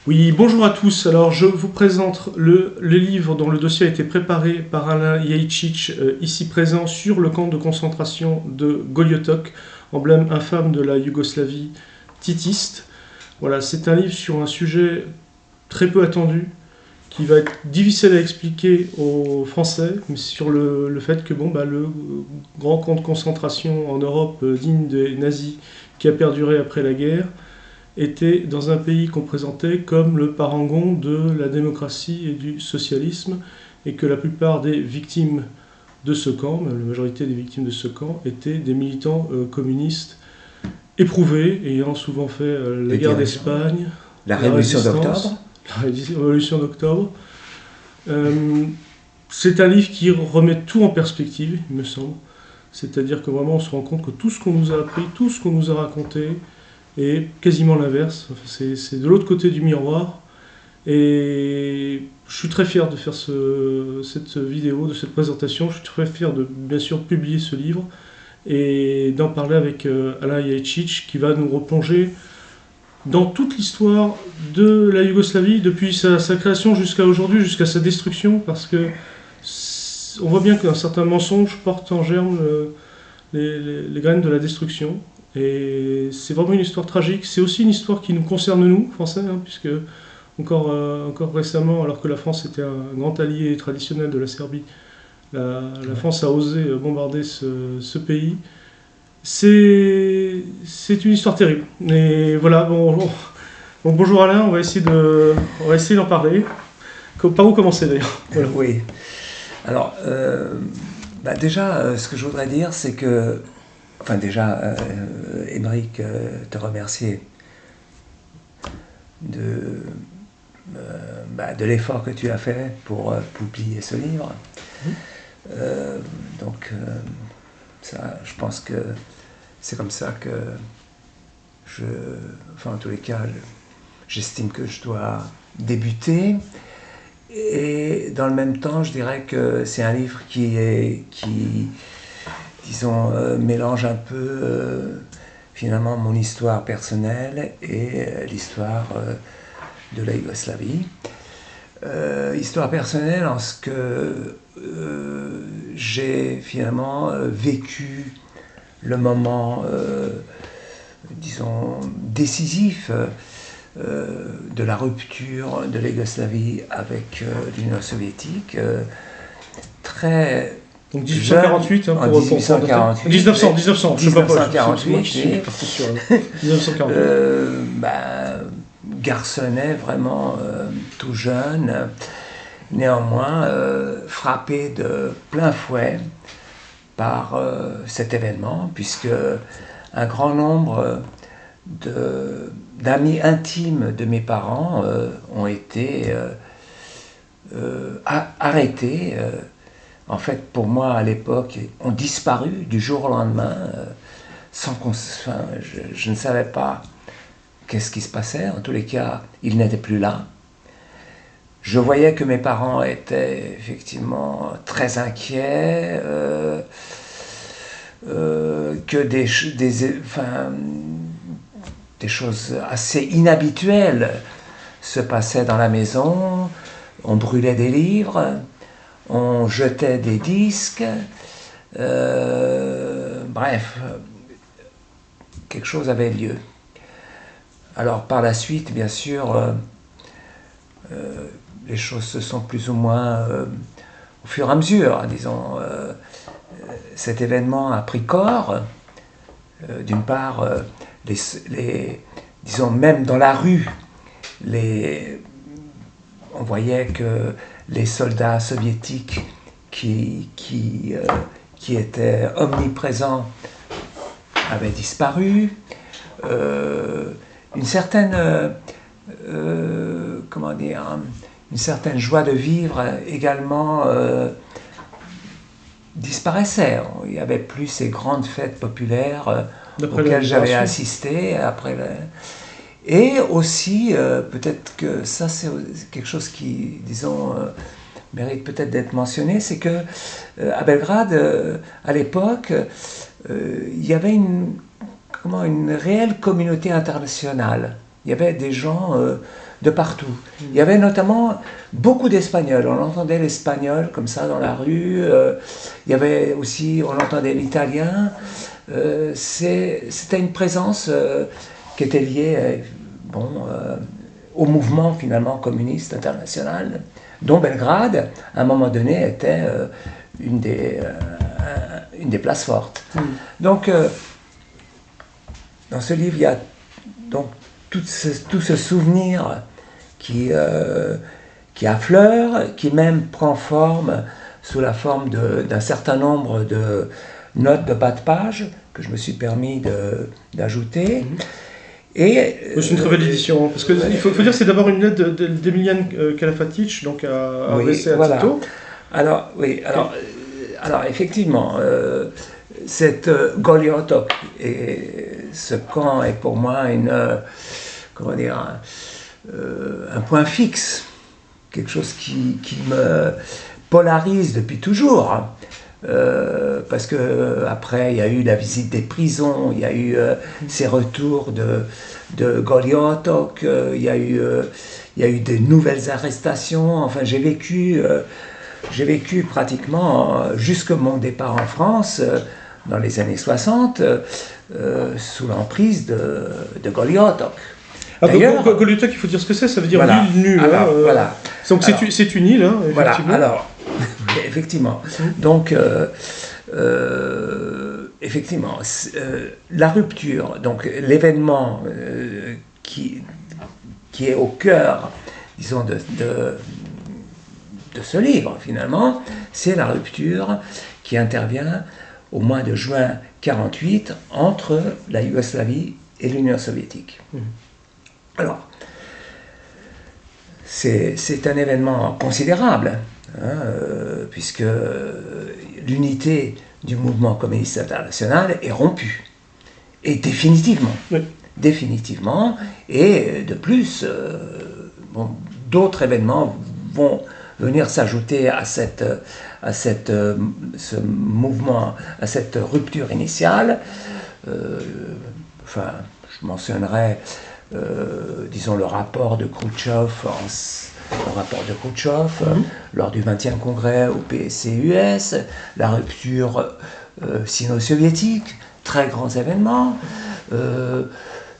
Oui, bonjour à tous. Alors, je vous présente le livre dont le dossier a été préparé par Alain Jajcic, ici présent, sur le camp de concentration de Goliotok, emblème infâme de la Yougoslavie titiste. Voilà, c'est un livre sur un sujet très peu attendu, qui va être difficile à expliquer aux Français, mais sur le fait que le grand camp de concentration en Europe digne des nazis qui a perduré après la guerre, était dans un pays qu'on présentait comme le parangon de la démocratie et du socialisme, et que la plupart des victimes de ce camp, la majorité des victimes de ce camp, étaient des militants communistes éprouvés, ayant souvent fait la guerre d'Espagne, la Révolution d'octobre. La Révolution d'octobre. C'est un livre qui remet tout en perspective, il me semble. C'est-à-dire que vraiment on se rend compte que tout ce qu'on nous a appris, tout ce qu'on nous a raconté, et quasiment l'inverse. C'est de l'autre côté du miroir. Et je suis très fier de faire cette vidéo, de cette présentation. Je suis très fier de, bien sûr, publier ce livre et d'en parler avec Alain Jajcic, qui va nous replonger dans toute l'histoire de la Yougoslavie, depuis sa création jusqu'à aujourd'hui, jusqu'à sa destruction, parce que on voit bien qu'un certain mensonge porte en germe les graines de la destruction. Et c'est vraiment une histoire tragique. C'est aussi une histoire qui nous concerne nous, Français, puisque encore récemment, alors que la France était un grand allié traditionnel de la Serbie, la France a osé bombarder ce pays. C'est une histoire terrible. Et voilà, bonjour Alain, on va essayer d'en parler. Par où commencer d'ailleurs? Voilà. Oui. Alors, déjà, ce que je voudrais dire, c'est que Émeric, te remercier de l'effort que tu as fait pour publier ce livre. Ça, je pense que c'est comme ça que en tous les cas, j'estime que je dois débuter. Et dans le même temps, je dirais que c'est un livre qui mélange un peu finalement mon histoire personnelle et l'histoire de la Yougoslavie. Histoire personnelle en ce que j'ai finalement vécu le moment, décisif de la rupture de la Yougoslavie avec l'Union soviétique, très... Donc 1848, jeune, en 1848. 1900, je sais pas. 1948. 1948. Garçonnet, vraiment tout jeune, néanmoins frappé de plein fouet par cet événement, puisque un grand nombre d'amis intimes de mes parents ont été arrêtés. En fait, pour moi, à l'époque, ont disparu du jour au lendemain, je ne savais pas qu'est-ce qui se passait. En tous les cas, ils n'étaient plus là. Je voyais que mes parents étaient effectivement très inquiets, que des choses assez inhabituelles se passaient dans la maison. On brûlait des livres, on jetait des disques, bref, quelque chose avait lieu. Alors par la suite, bien sûr, les choses se sont plus ou moins, au fur et à mesure, cet événement a pris corps. D'une part, même dans la rue, on voyait que les soldats soviétiques qui étaient omniprésents avaient disparu. Une certaine joie de vivre également disparaissait. Il n'y avait plus ces grandes fêtes populaires auxquelles j'avais assisté et aussi peut-être que ça c'est quelque chose qui, mérite peut-être d'être mentionné, c'est que à Belgrade, à l'époque, il y avait une réelle communauté internationale Il y avait des gens de partout. Il y avait notamment beaucoup d'Espagnols. On entendait l'espagnol comme ça dans la rue. Il y avait aussi, on entendait l'italien. C'était une présence qui était liée au mouvement finalement communiste international, dont Belgrade, à un moment donné, était une des places fortes. Donc, dans ce livre, il y a donc tout ce souvenir qui affleure, qui même prend forme sous la forme d'un certain nombre de notes de bas de page que je me suis permis d'ajouter. C'est une très belle édition, parce qu'il faut dire que c'est d'abord une lettre d'Emilian Kalafatic, donc adressée à Tito. Alors, effectivement, cette Goliotok, et ce camp est pour moi un point fixe, quelque chose qui me polarise depuis toujours. Parce que après il y a eu la visite des prisons, il y a eu ces retours de Goliotok, il y a eu de nouvelles arrestations. Enfin, j'ai vécu pratiquement jusqu'à mon départ en France dans les années 60 sous l'emprise de Goliotok. Goliotok, il faut dire ce que c'est, ça veut dire l'île nue. Voilà. Donc c'est une île, effectivement. Voilà, alors, effectivement. Donc, effectivement, la rupture, donc l'événement qui est au cœur, disons, de ce livre, finalement, c'est la rupture qui intervient au mois de juin 1948 entre la Yougoslavie et l'Union soviétique. Alors, c'est un événement considérable, puisque l'unité du mouvement communiste international est rompue, et définitivement. Oui. Définitivement, et de plus, d'autres événements vont venir s'ajouter à ce mouvement, à cette rupture initiale. Enfin, je mentionnerai, disons, le rapport de Khrouchtchev lors du 20e congrès au PSC-US, la rupture sino-soviétique, très grands événements,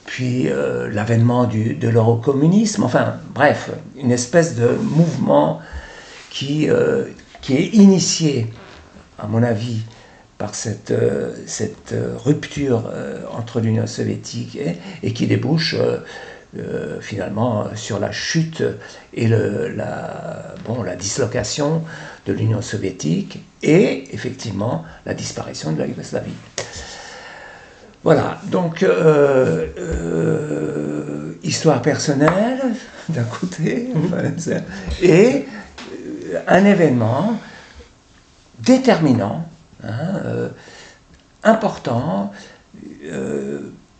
puis l'avènement de l'eurocommunisme, enfin bref, une espèce de mouvement qui est initié, à mon avis, par cette rupture entre l'Union soviétique et qui débouche finalement sur la chute et la dislocation de l'Union soviétique et effectivement la disparition de la Yougoslavie. Voilà, donc histoire personnelle d'un côté, et un événement déterminant, important,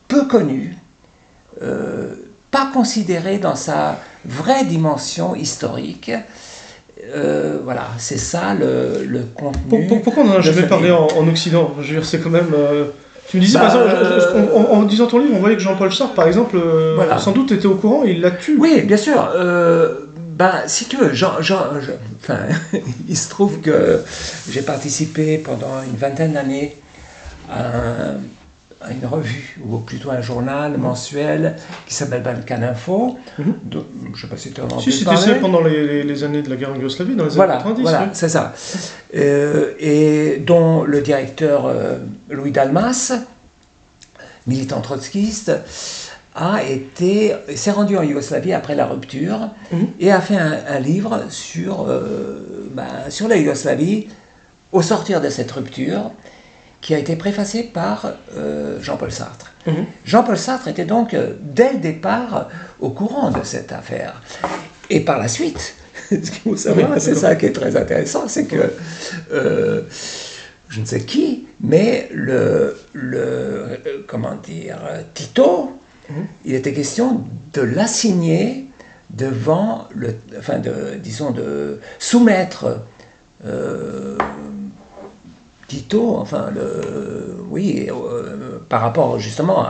peu connu, pas considéré dans sa vraie dimension historique. Voilà, c'est ça le contenu. Pourquoi on n'en a jamais parlé en Occident? Je veux dire, c'est quand même... Tu me disais, par exemple, en disant ton livre, on voyait que Jean-Paul Sartre, par exemple, sans doute était au courant et il l'a tué. Oui, bien sûr. Si tu veux, il se trouve que j'ai participé pendant une vingtaine d'années à une revue, ou plutôt un journal mensuel qui s'appelle Balkan Info. Je ne sais pas si tu en as entendu parler. C'était pendant les années de la guerre en Yougoslavie, dans les années 90. Voilà, oui. C'est ça. Et dont le directeur Louis Dalmas, militant trotskiste, s'est rendu en Yougoslavie après la rupture et a fait un livre sur la Yougoslavie au sortir de cette rupture, qui a été préfacé par Jean-Paul Sartre. Jean-Paul Sartre était donc, dès le départ, au courant de cette affaire. Et par la suite, ce qu'il faut savoir, c'est ça qui est très intéressant, c'est que, je ne sais qui, mais Tito, il était question de l'assigner devant de soumettre Tito, par rapport justement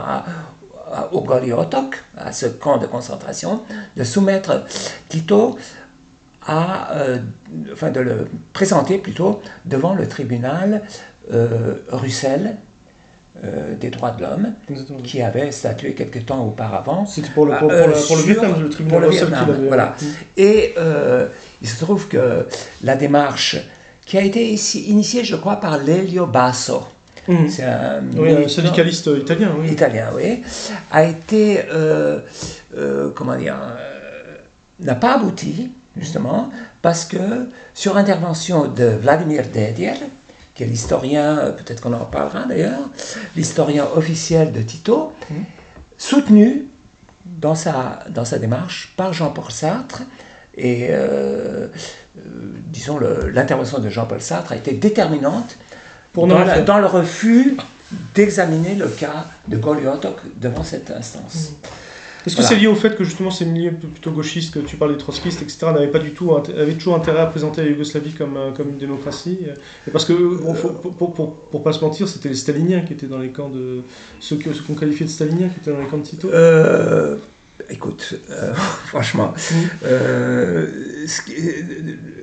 au Goli-Otok, à ce camp de concentration, de soumettre Tito de le présenter plutôt devant le tribunal Russell des droits de l'homme, qui avait statué quelque temps auparavant. C'était pour le Vietnam, le tribunal Russell qui l'avait. Voilà. Et il se trouve que la démarche qui a été initiée, je crois, par Lelio Basso, c'est un syndicaliste italien, oui, a été, n'a pas abouti, justement, parce que sur intervention de Vladimir Dedier, qui est l'historien, peut-être qu'on en parlera d'ailleurs, l'historien officiel de Tito, soutenu dans sa démarche par Jean-Paul Sartre, et disons l'intervention de Jean-Paul Sartre a été déterminante dans le refus d'examiner le cas de Goli-Otok devant cette instance. Est-ce que c'est lié au fait que justement ces milieux plutôt gauchistes, que tu parles des trotskistes, etc., avaient toujours intérêt à présenter la Yougoslavie comme une démocratie? Et parce que, pour pas se mentir, c'était les staliniens qui étaient dans les camps de... Ceux qu'on qualifiait de staliniens qui étaient dans les camps de Tito? Écoute, franchement,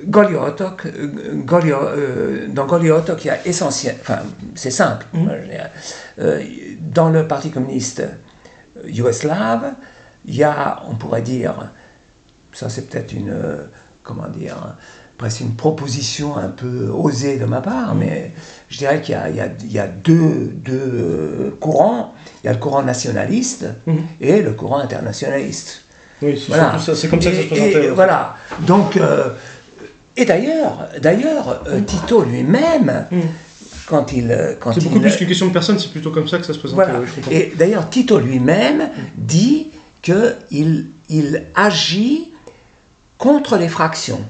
Goli-Otok, dans Goli-Otok, il y a c'est simple. Dans le Parti communiste yougoslave, il y a, on pourrait dire, ça c'est peut-être presque une proposition un peu osée de ma part, mais je dirais qu'il y a deux courants. Il y a le courant nationaliste et le courant internationaliste. Oui, c'est comme ça que ça se présentait. Voilà. Donc, et d'ailleurs, Tito lui-même, c'est beaucoup plus qu'une question de personne, c'est plutôt comme ça que ça se présentait. Voilà. Et d'ailleurs, Tito lui-même dit qu'il agit contre les fractions.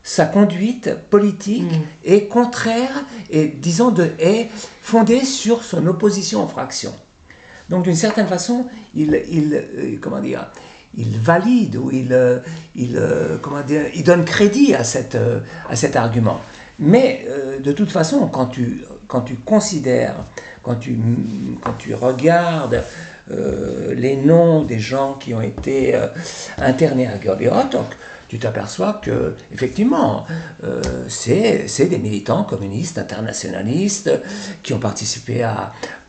Sa conduite politique est contraire et, disons, est fondée sur son opposition aux fractions. Donc, d'une certaine façon, il valide ou il donne crédit à cet argument. Mais de toute façon, quand tu considères, quand tu regardes les noms des gens qui ont été internés à Goli-Otok, tu t'aperçois que effectivement, c'est des militants communistes, internationalistes, qui ont participé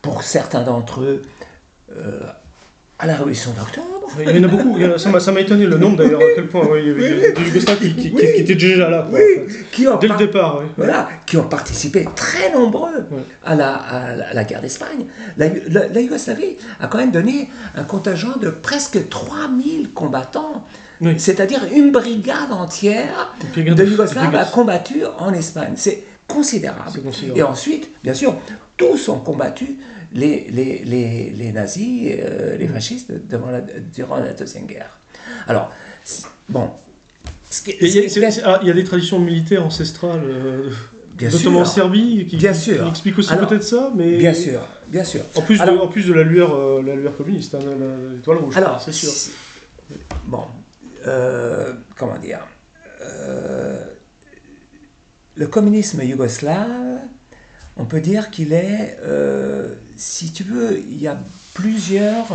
pour certains d'entre eux, à la Révolution d'Octobre. Il y en a beaucoup, ça m'a étonné le nombre d'ailleurs, à quel point il y avait des Yougoslaves qui étaient déjà là, dès le départ. Voilà, qui ont participé très nombreux à la guerre d'Espagne. La Yougoslavie a quand même donné un contingent de presque 3000 combattants. Oui. C'est-à-dire une brigade entière de Yougoslaves a combattu en Espagne. C'est considérable. Et ensuite, bien sûr, tous ont combattu les nazis, les fascistes durant la Deuxième Guerre. Alors, bon... Il y a des traditions militaires ancestrales notamment en Serbie qui expliquent aussi peut-être ça, mais... Bien sûr. En plus de la lueur communiste, l'étoile rouge, alors, c'est sûr. Bon... comment dire, le communisme yougoslave, on peut dire qu'il est, si tu veux, il y a plusieurs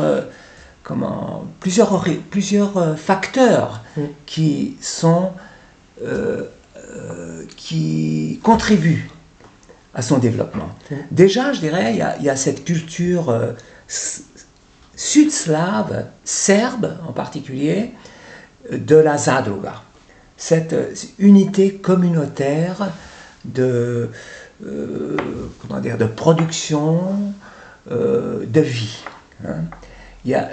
facteurs qui contribuent à son développement. Déjà, je dirais, il y a cette culture sud-slave, serbe en particulier, de la zadruga, cette unité communautaire de production, de vie.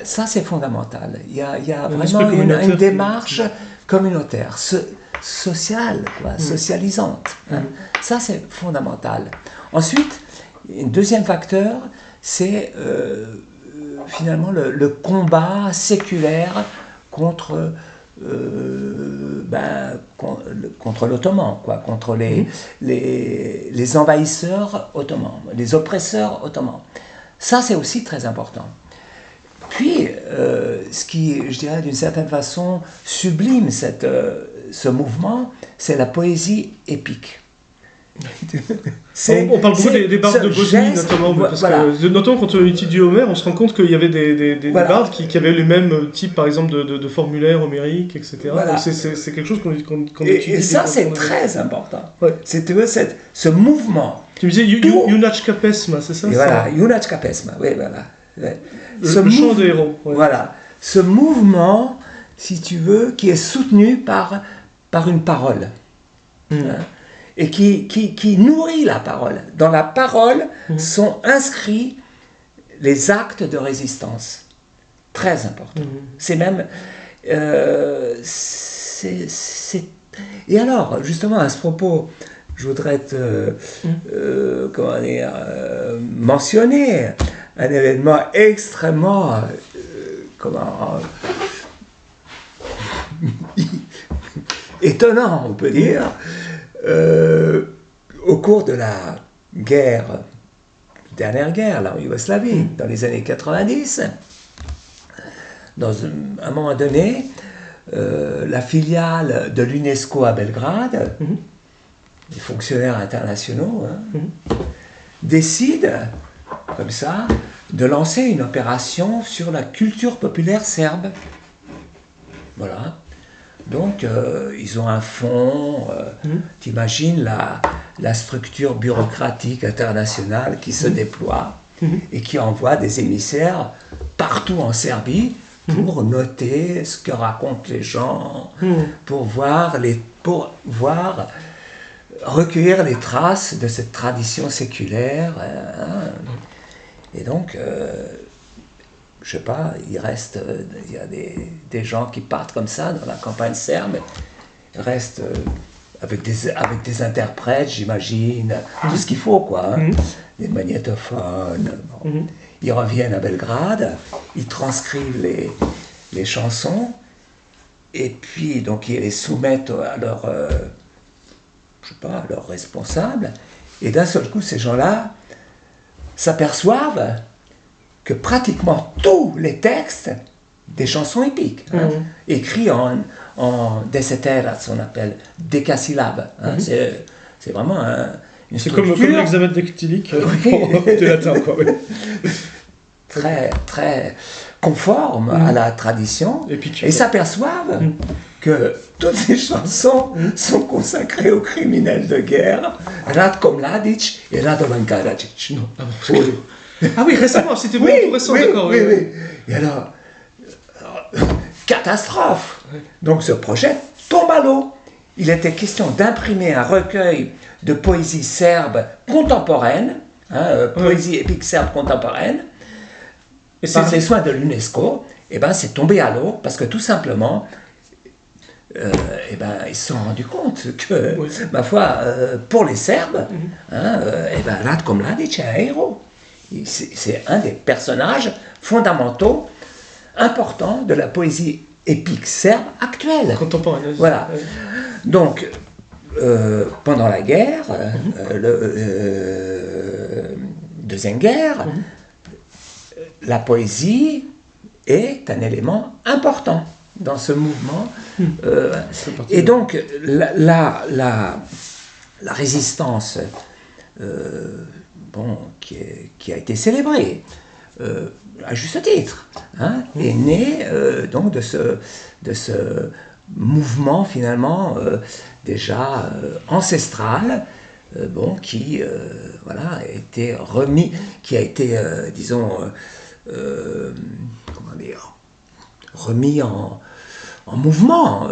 Ça, c'est fondamental. Il y a vraiment une démarche communautaire, sociale, socialisante. Ça, c'est fondamental. Ensuite, un deuxième facteur, c'est finalement le combat séculaire contre l'Ottoman, contre les envahisseurs ottomans, les oppresseurs ottomans. Ça, c'est aussi très important. Puis, ce qui, je dirais, d'une certaine façon, sublime ce mouvement, c'est la poésie épique. On parle beaucoup des bardes de Bosnie, notamment, parce que, notamment quand on étudie Homère, on se rend compte qu'il y avait des bardes qui avaient le même type, par exemple, de formulaire homérique, etc. Voilà. C'est quelque chose qu'on étudie. Et ça, c'est très important. Ouais. Ce mouvement. Tu me disais Junačka pesma, c'est ça? Et voilà, Junačka pesma, oui, voilà. Ouais. Le chant des héros. Ouais. Voilà. Ce mouvement, si tu veux, qui est soutenu par une parole. Hein, et qui nourrit la parole. Dans la parole sont inscrits les actes de résistance. Très important. C'est même... Et alors, justement, à ce propos, je voudrais mentionner un événement extrêmement... étonnant, on peut dire. Au cours de la dernière guerre, là, en Yougoslavie, dans les années 90, à un moment donné, la filiale de l'UNESCO à Belgrade, les fonctionnaires internationaux, décident, comme ça, de lancer une opération sur la culture populaire serbe. Voilà. Donc, ils ont un fonds, t'imagines la structure bureaucratique internationale qui se déploie et qui envoie des émissaires partout en Serbie pour noter ce que racontent les gens, pour recueillir les traces de cette tradition séculaire. Et donc... je sais pas, il y a des gens qui partent comme ça dans la campagne serbe, ils restent avec des interprètes, j'imagine, tout ce qu'il faut, quoi, hein, des magnétophones. Bon. Ils reviennent à Belgrade, ils transcrivent les chansons, et puis donc ils les soumettent à leur responsable, et d'un seul coup, ces gens-là s'aperçoivent que pratiquement tous les textes des chansons épiques, écrits en décéteras, on appelle décasyllabes. C'est vraiment une structure... C'est comme l'examen dactylique du latin, quoi. Oui. Très, très conforme à la tradition. Et s'aperçoivent que toutes ces chansons sont consacrées aux criminels de guerre, Ratko Mladic et Radovan Karadzic. Ah oui, récemment, c'était beaucoup tout récent, d'accord. Oui. Et alors, catastrophe. Donc ce projet tombe à l'eau. Il était question d'imprimer un recueil de poésie serbe contemporaine, poésie épique serbe contemporaine, et par les soins de l'UNESCO. Et ben, c'est tombé à l'eau parce que tout simplement, ils se sont rendus compte que, ma foi, pour les Serbes, Ratko Mladic est un héros. C'est un des personnages fondamentaux, importants de la poésie épique serbe actuelle. Contemporaine. Voilà. Donc, pendant la guerre, Deuxième Guerre, la poésie est un élément important dans ce mouvement. Et donc, la résistance qui a été célébrée, à juste titre, est née donc de ce mouvement finalement déjà ancestral, qui a été remis, qui a été, remis en mouvement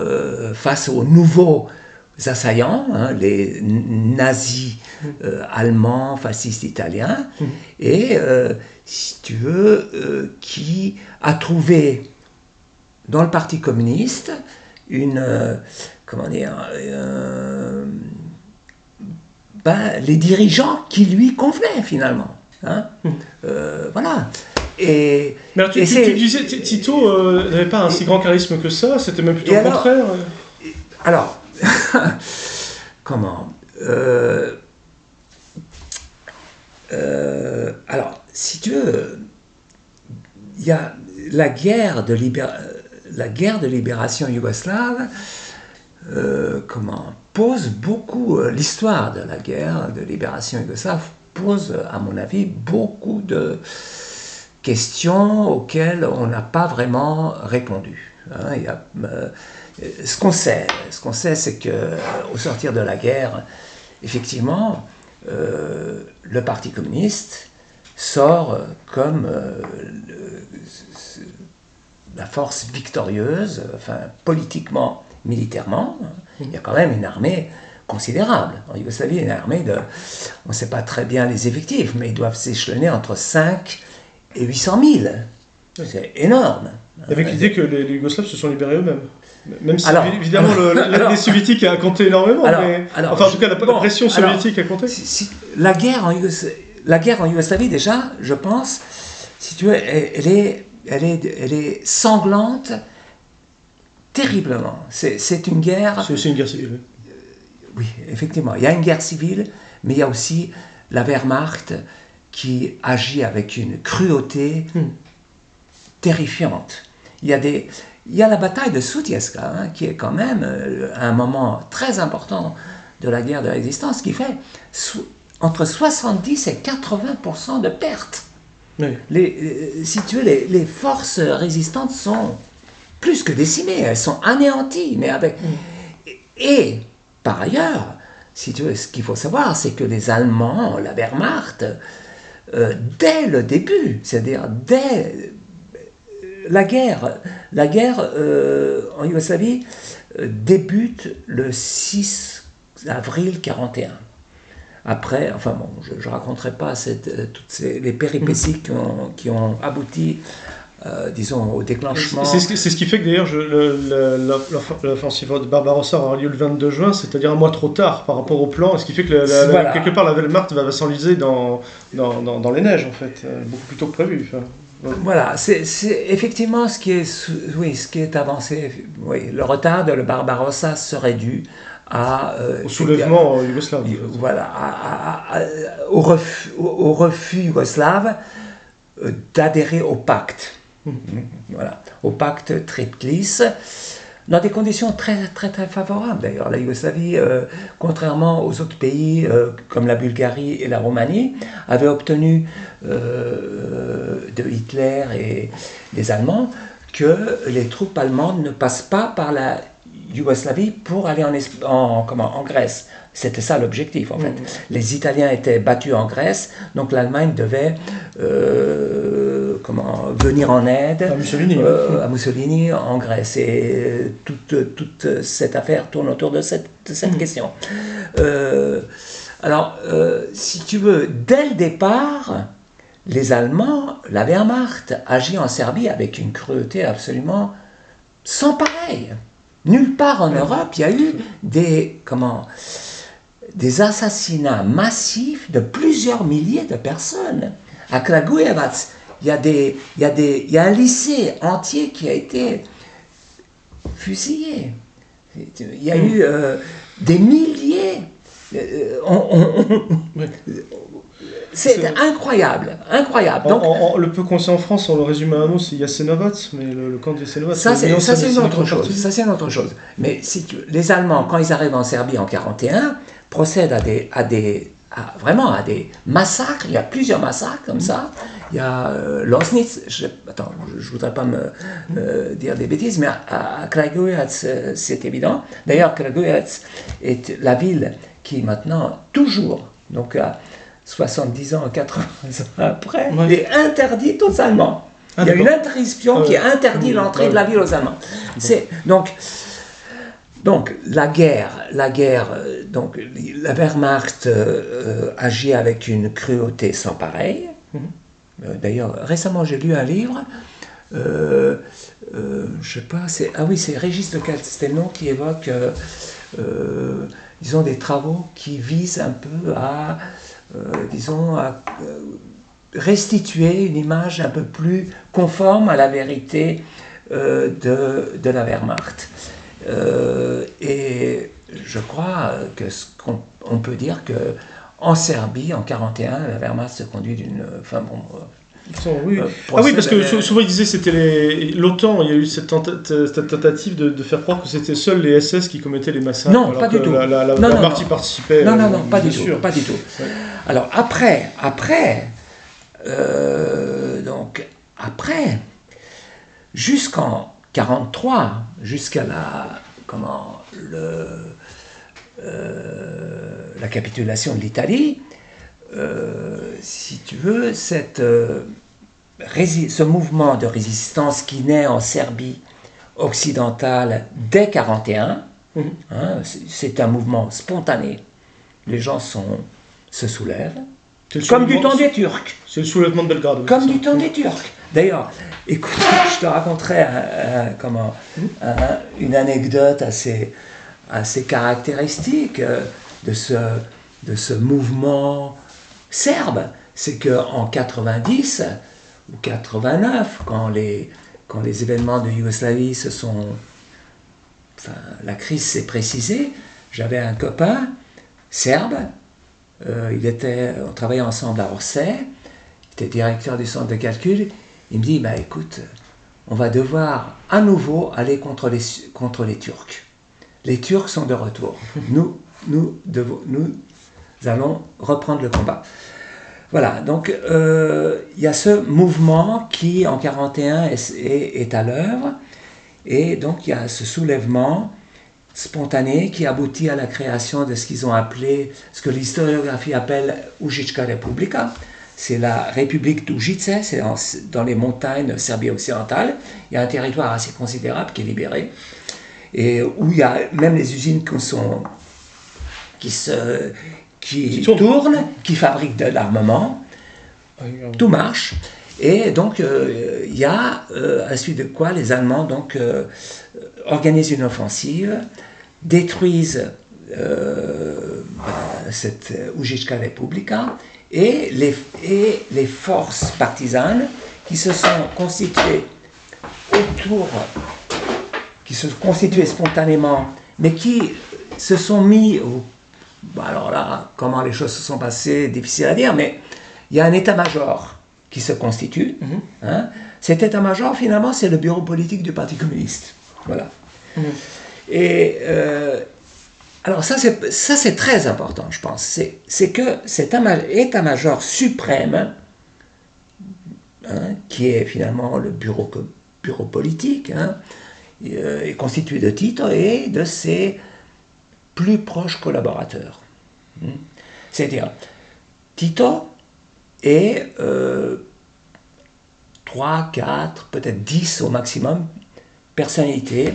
face aux nouveaux assaillants, les nazis allemands, fascistes italiens, et si tu veux, qui a trouvé dans le Parti communiste les dirigeants qui lui convenaient finalement. Voilà. Mais alors, tu disais, Tito n'avait pas un si grand charisme que ça, c'était même plutôt le contraire. Alors, comment alors, si tu veux, il y a la guerre de libération yougoslave pose beaucoup, l'histoire de la guerre de libération yougoslave pose, à mon avis, beaucoup de questions auxquelles on n'a pas vraiment répondu. Hein, ce qu'on sait, c'est qu'au sortir de la guerre, effectivement, le Parti communiste sort comme la force victorieuse, enfin, politiquement, militairement. Il y a quand même une armée considérable. En Yougoslavie, il y a une armée de... On ne sait pas très bien les effectifs, mais ils doivent s'échelonner entre 5 et 800 000. C'est énorme. Avec l'idée que les Yougoslaves se sont libérés eux-mêmes. Même si, évidemment, les soviétiques a compté énormément, enfin, en tout cas, la pression soviétique a compté. La guerre en Yougoslavie, déjà, je pense, si tu veux, elle est sanglante terriblement. C'est une guerre... C'est aussi une guerre civile. Oui, effectivement. Il y a une guerre civile, mais il y a aussi la Wehrmacht qui agit avec une cruauté terrifiante. Il y a la bataille de Soutieska, hein, qui est quand même un moment très important de la guerre de résistance, qui fait entre 70 et 80% de pertes. Oui. Si tu veux, les forces résistantes sont plus que décimées, elles sont anéanties. Mais et par ailleurs, si tu veux, ce qu'il faut savoir, c'est que les Allemands, la Wehrmacht, dès le début, c'est-à-dire dès la guerre en Yougoslavie débute le 6 avril 1941. Après, enfin bon, je ne raconterai pas toutes les péripéties qui ont abouti, disons, au déclenchement. C'est ce qui fait que d'ailleurs l'offensive de Barbarossa aura lieu le 22 juin, c'est-à-dire un mois trop tard par rapport au plan, et ce qui fait que quelque part la Wehrmacht va s'enliser dans les neiges, en fait, beaucoup plus tôt que prévu. Enfin. Voilà, c'est effectivement ce qui est avancé. Oui, le retard de le Barbarossa serait dû au soulèvement yougoslave. Voilà, au refus yougoslave d'adhérer au pacte. Voilà, au pacte Triplice, dans des conditions très, très, très favorables. D'ailleurs, la Yougoslavie, contrairement aux autres pays comme la Bulgarie et la Roumanie, avait obtenu de Hitler et des Allemands que les troupes allemandes ne passent pas par la Yougoslavie pour aller en Grèce. C'était ça l'objectif, en fait. Les Italiens étaient battus en Grèce, donc l'Allemagne devait venir en aide à Mussolini en Grèce. Et toute cette affaire tourne autour de cette question. Si tu veux, dès le départ, les Allemands, la Wehrmacht, agit en Serbie avec une cruauté absolument sans pareil. Nulle part en Europe, il y a eu des assassinats massifs de plusieurs milliers de personnes. À Kragujevac, il y a un lycée entier qui a été fusillé. Il y a eu des milliers. C'est incroyable. Donc, le peu qu'on sait en France, on le résume à un mot, c'est Jasenovac, mais le camp de Jasenovac... Ça, c'est une autre chose. Ça, c'est une autre chose. Mais les Allemands, quand ils arrivent en Serbie en 1941, procèdent à des massacres. Il y a plusieurs massacres comme ça. Il y a Losnitz, je ne voudrais pas me dire des bêtises, mais à Kragujevac, c'est évident. D'ailleurs, Kragujevac est la ville qui maintenant, toujours, donc à 70 ans, 80 ans après, est interdite aux Allemands. Il y a une interdiction qui interdit l'entrée de la ville aux Allemands. Donc la guerre, donc la Wehrmacht agit avec une cruauté sans pareille. D'ailleurs, récemment j'ai lu un livre, je sais pas, c'est Régis de Castelnau qui évoque, disons, des travaux qui visent un peu à restituer une image un peu plus conforme à la vérité de la Wehrmacht. Et je crois qu'on peut dire que en Serbie, en 1941, la Wehrmacht se conduit Oui. Oui, parce que souvent ils disaient que c'était l'OTAN, il y a eu cette tentative de faire croire que c'était seuls les SS qui commettaient les massacres. Non, pas du tout. La partie participait. Non, pas du tout. Pas du tout. Ouais. Alors après, jusqu'en 1943, jusqu'à la capitulation de l'Italie, si tu veux, ce mouvement de résistance qui naît en Serbie occidentale dès 1941, c'est un mouvement spontané. Les gens se soulèvent, comme du temps des Turcs. C'est le soulèvement de Belgrade. Comme du temps des Turcs. D'ailleurs, écoute, je te raconterai une anecdote assez caractéristique de ce mouvement serbe. C'est qu'en 90 ou 89, quand les événements de Yougoslavie la crise s'est précisée, j'avais un copain serbe, on travaillait ensemble à Orsay, il était directeur du centre de calcul, il me dit, écoute, on va devoir à nouveau aller contre les Turcs. Les Turcs sont de retour. Nous allons reprendre le combat. Voilà, donc il y a ce mouvement qui, en 1941, est à l'œuvre, et donc il y a ce soulèvement spontané qui aboutit à la création de ce qu'ils ont appelé, ce que l'historiographie appelle Užička Republika. C'est la République d'Užice, c'est dans les montagnes de Serbie occidentale. Il y a un territoire assez considérable qui est libéré, et où il y a même les usines qui tournent, qui fabriquent de l'armement. Tout marche. Et donc, il y a, à la suite de quoi, les Allemands organisent une offensive, détruisent cette Užička Republika, et les forces partisanes qui se sont constituées spontanément, mais qui se sont mis alors là, comment les choses se sont passées, difficile à dire, mais il y a un état-major qui se constitue. Cet état-major, finalement, c'est le bureau politique du Parti communiste. Voilà. Et alors ça, c'est très important, je pense. C'est que cet état-major suprême, qui est finalement le bureau politique, est constitué de Tito et de ses plus proches collaborateurs. C'est-à-dire, Tito et 3, 4, peut-être 10 au maximum personnalités,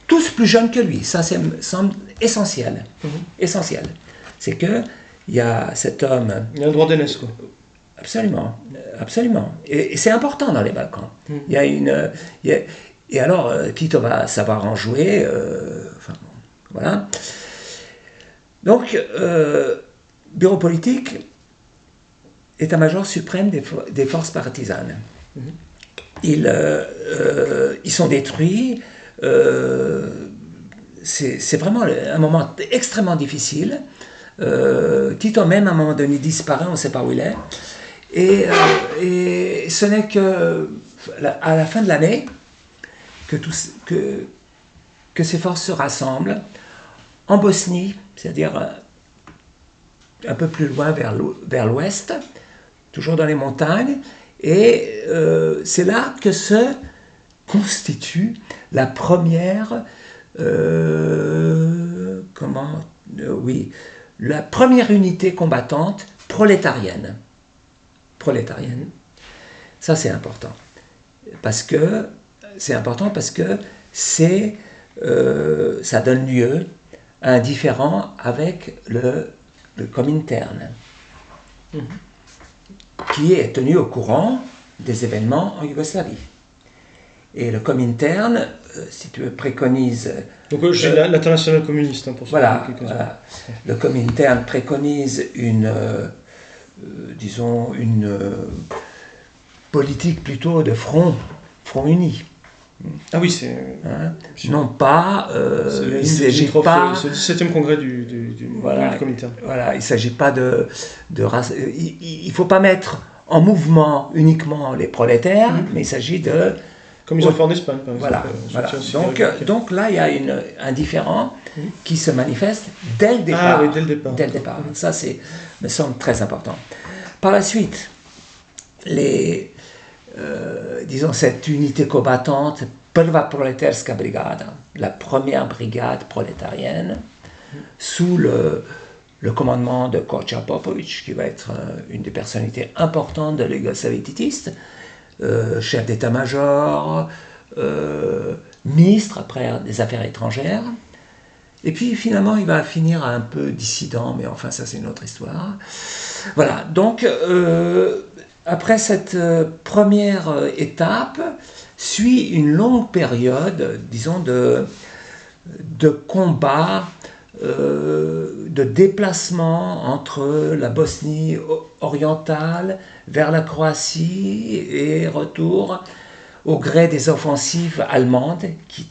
tous plus jeunes que lui. Ça semble essentiel. Essentiel. C'est que il y a cet homme... Il y a un droit d'aînesse, quoi. Absolument. Absolument. Et c'est important dans les Balkans. Il y a et alors, Tito va savoir en jouer. Voilà. Donc, bureau politique, état-major suprême des forces partisanes. Ils sont détruits. C'est vraiment un moment extrêmement difficile. Tito même, à un moment donné, disparaît, on ne sait pas où il est. Et ce n'est qu'à la fin de l'année que ces forces se rassemblent en Bosnie, c'est-à-dire un peu plus loin vers l'ouest, toujours dans les montagnes, et c'est là que se constitue la première la première unité combattante prolétarienne. Ça, c'est important. Parce que ça donne lieu à un différend avec le Comintern, qui est tenu au courant des événements en Yougoslavie. Et le Comintern, si tu veux, préconise... Donc l'international communiste, pour voilà. Le Comintern préconise une politique plutôt de front uni. Ah oui, c'est... non pas... il ne s'agit pas... C'est le 17e congrès du Comintern. Voilà, il ne s'agit pas de race... Il ne faut pas mettre en mouvement uniquement les prolétaires, mais il s'agit de... Comme ils ont fait en Espagne, par exemple. Voilà. Donc là, il y a un différent qui se manifeste dès le départ. Ah oui, dès le départ. Dès le départ. Ça, me semble très important. Par la suite, disons, cette unité combattante, Prva proletarska brigada, la première brigade prolétarienne, sous le commandement de Kocha Popović, qui va être une des personnalités importantes de l'Yougoslavie titiste, chef d'état-major, ministre après des Affaires étrangères. Et puis finalement, il va finir un peu dissident, mais enfin, ça c'est une autre histoire. Voilà, donc après cette première étape, suit une longue période, disons, de combat, de déplacement entre la Bosnie orientale vers la Croatie et retour au gré des offensives allemandes qui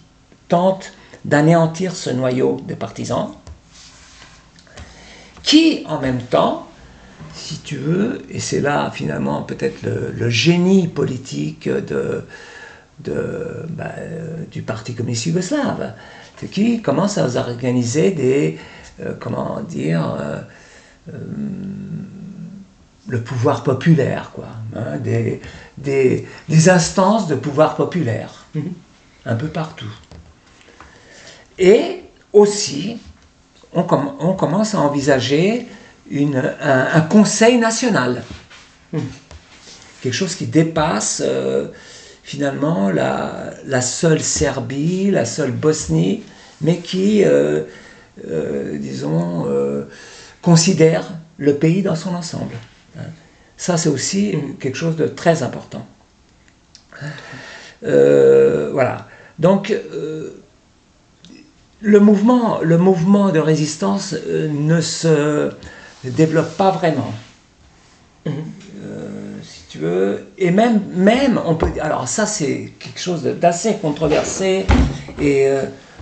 tentent d'anéantir ce noyau de partisans, qui en même temps, si tu veux, et c'est là finalement peut-être le génie politique du Parti communiste yougoslave, c'est qui commence à organiser des, le pouvoir populaire, quoi, hein, des instances de pouvoir populaire, un peu partout. Et aussi, on commence à envisager un conseil national, quelque chose qui dépasse finalement la seule Serbie, la seule Bosnie, mais qui, disons, considère le pays dans son ensemble. Ça, c'est aussi quelque chose de très important. Voilà. Donc, le mouvement de résistance ne se développe pas vraiment. Si tu veux, et même on peut, alors ça c'est quelque chose d'assez controversé et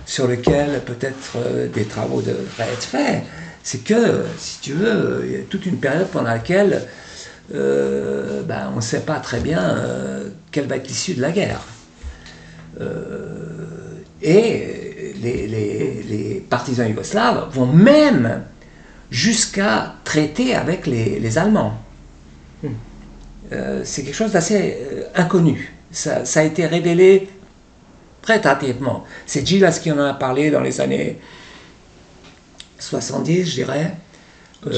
sur lequel peut-être des travaux devraient être faits, c'est que, si tu veux, il y a toute une période pendant laquelle on ne sait pas très bien quelle va être l'issue de la guerre. Et les partisans yougoslaves vont même jusqu'à traiter avec les Allemands. C'est quelque chose d'assez inconnu. Ça a été révélé très tardivement. C'est Gilas qui en a parlé dans les années 70, je dirais. Quand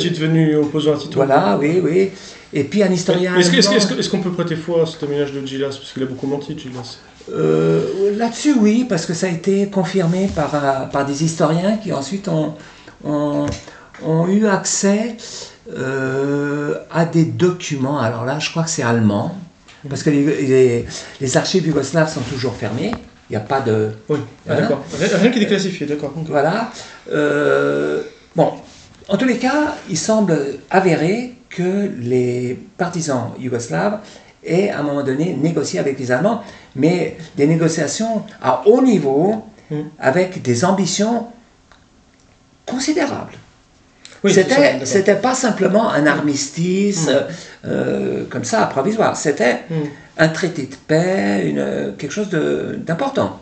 il est devenu opposant à Tito. Voilà, oui. Et puis un historien... Est-ce qu'on peut prêter foi à ce témoignage de Gilas? Parce qu'il a beaucoup menti, Gilas. Là-dessus, oui, parce que ça a été confirmé par des historiens qui ensuite ont eu accès à des documents. Alors là, je crois que c'est allemand, parce que les archives yougoslaves sont toujours fermées. Il n'y a pas de... Oui, d'accord. Rien qui est déclassifié, d'accord. Voilà. Bon, en tous les cas, il semble avéré que les partisans yougoslaves aient, à un moment donné, négocié avec les Allemands, mais des négociations à haut niveau, avec des ambitions considérables. Oui, c'était pas simplement un armistice comme ça, provisoire. C'était un traité de paix, quelque chose d'important,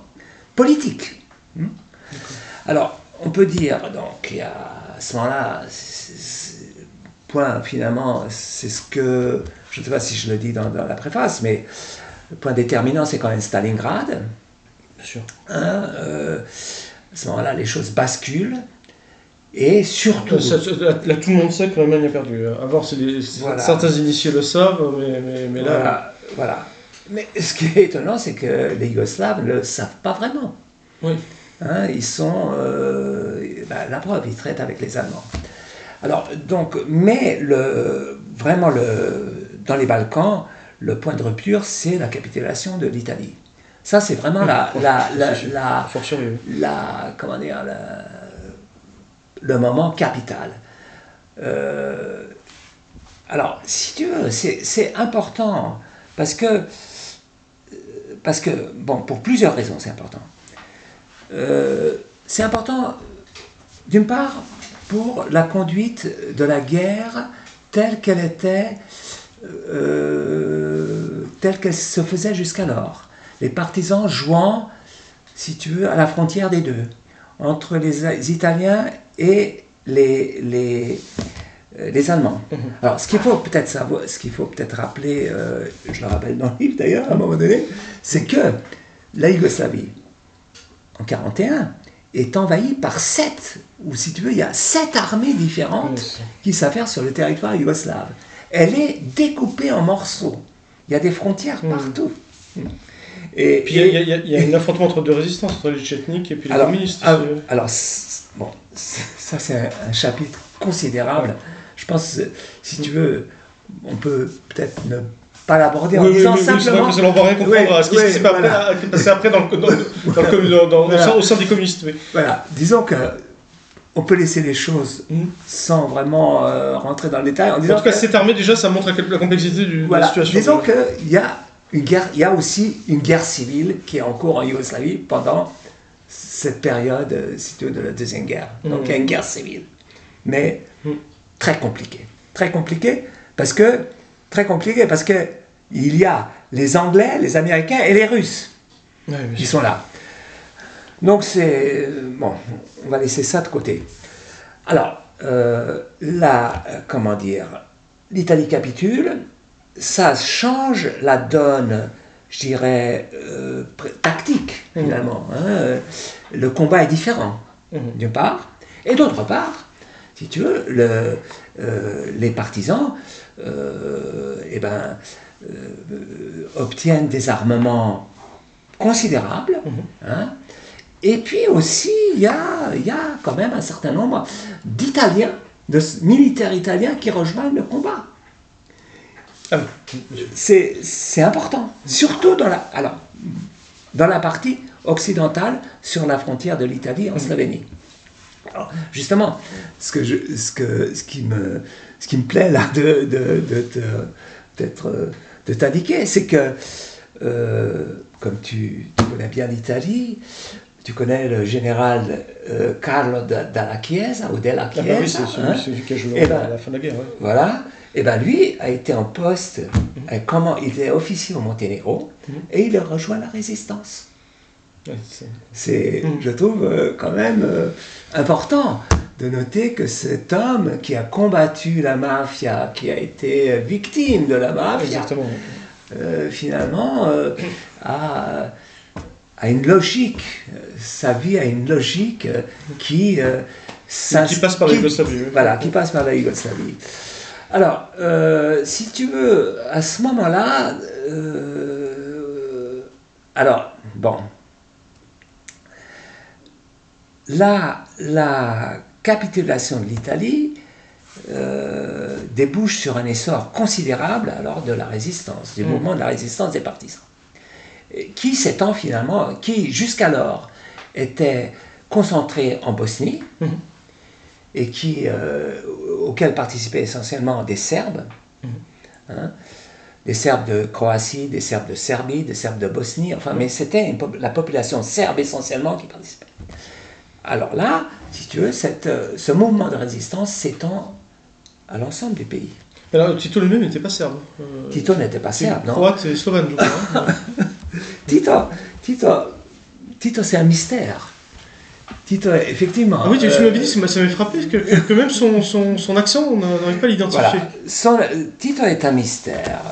politique. Alors, on peut dire, donc, il y a, à ce moment-là, point finalement, c'est ce que, je ne sais pas si je le dis dans la préface, mais le point déterminant, c'est quand même Stalingrad. Bien sûr. À ce moment-là, les choses basculent. Et surtout... Là, tout le monde sait que l'Allemagne a perdu. Avant, certains initiés le savent, mais là... Voilà. Mais ce qui est étonnant, c'est que les Yougoslaves ne le savent pas vraiment. Oui. Hein, ils sont... la preuve, ils traitent avec les Allemands. Alors, donc, mais dans les Balkans, le point de rupture, c'est la capitulation de l'Italie. Ça, c'est vraiment comment dire, le moment capital. Alors, si tu veux, c'est important parce que, bon, pour plusieurs raisons, c'est important. C'est important, d'une part, pour la conduite de la guerre telle qu'elle était telle qu'elle se faisait jusqu'alors. Les partisans jouant, si tu veux, à la frontière des deux, entre les Italiens et les Allemands. Alors, ce qu'il faut peut-être savoir, ce qu'il faut peut-être rappeler, je le rappelle dans le livre d'ailleurs, à un moment donné, c'est que la Yougoslavie, en 1941, est envahie par 7, ou si tu veux, il y a 7 armées différentes qui s'affairent sur le territoire yougoslave. Elle est découpée en morceaux. Il y a des frontières partout. Et puis il y a un affrontement entre deux résistances, entre les tchétniques et puis les communistes. Alors, bon, ça c'est un chapitre considérable. Je pense, si tu veux, on peut peut-être ne pas l'aborder en disant simplement... Oui, on va rien comprendre à ce qui s'est passé après au sein des communistes. Oui. Voilà, disons que on peut laisser les choses sans vraiment rentrer dans le détail. En tout cas, cette armée, déjà, ça montre la complexité de la situation. Disons qu'il y a une guerre, il y a aussi une guerre civile qui est en cours en Yougoslavie pendant cette période, si tu veux, de la Deuxième Guerre. Donc il y a une guerre civile, mais très compliquée. Très compliquée parce que il y a les Anglais, les Américains et les Russes qui sont là. Donc c'est... Bon, on va laisser ça de côté. Alors, l'Italie capitule, ça change la donne, je dirais, tactique, finalement. Le combat est différent, d'une part. Et d'autre part, si tu veux, les partisans obtiennent des armements considérables. Et puis aussi, il y a quand même un certain nombre d'Italiens, de militaires italiens qui rejoignent le combat. C'est important, surtout dans la partie occidentale, sur la frontière de l'Italie en Slovénie. Alors, justement, ce qui me plaît là de t'indiquer, c'est que, comme tu connais bien l'Italie, tu connais le général Carlo Della Chiesa, ou Della Chiesa. Oui, c'est celui qui a joué à la fin de la guerre. Ouais. Voilà. Et bien lui a été en poste, il était officier au Monténégro, et il a rejoint la résistance. C'est, je trouve, quand même important de noter que cet homme qui a combattu la mafia, qui a été victime de la mafia, finalement a une logique, sa vie a une logique qui passe par la Yougoslavie. Voilà, qui passe par la Yougoslavie. Alors, si tu veux, à ce moment-là, la capitulation de l'Italie débouche sur un essor considérable alors de la résistance, du mouvement de la résistance des partisans, qui jusqu'alors était concentré en Bosnie et auquel participaient essentiellement des Serbes, des Serbes de Croatie, des Serbes de Serbie, des Serbes de Bosnie, mais c'était la population serbe essentiellement qui participait. Alors là, si tu veux, ce mouvement de résistance s'étend à l'ensemble du pays. Alors, Tito lui-même n'était pas serbe. Tito n'était pas serbe, non. Croate et slovène, je crois. Tito, c'est un mystère. Tito, effectivement. Ah oui, tu m'avais dit, ça m'avait frappé que même son accent, on n'arrive pas à l'identifier. Voilà. Tito est un mystère.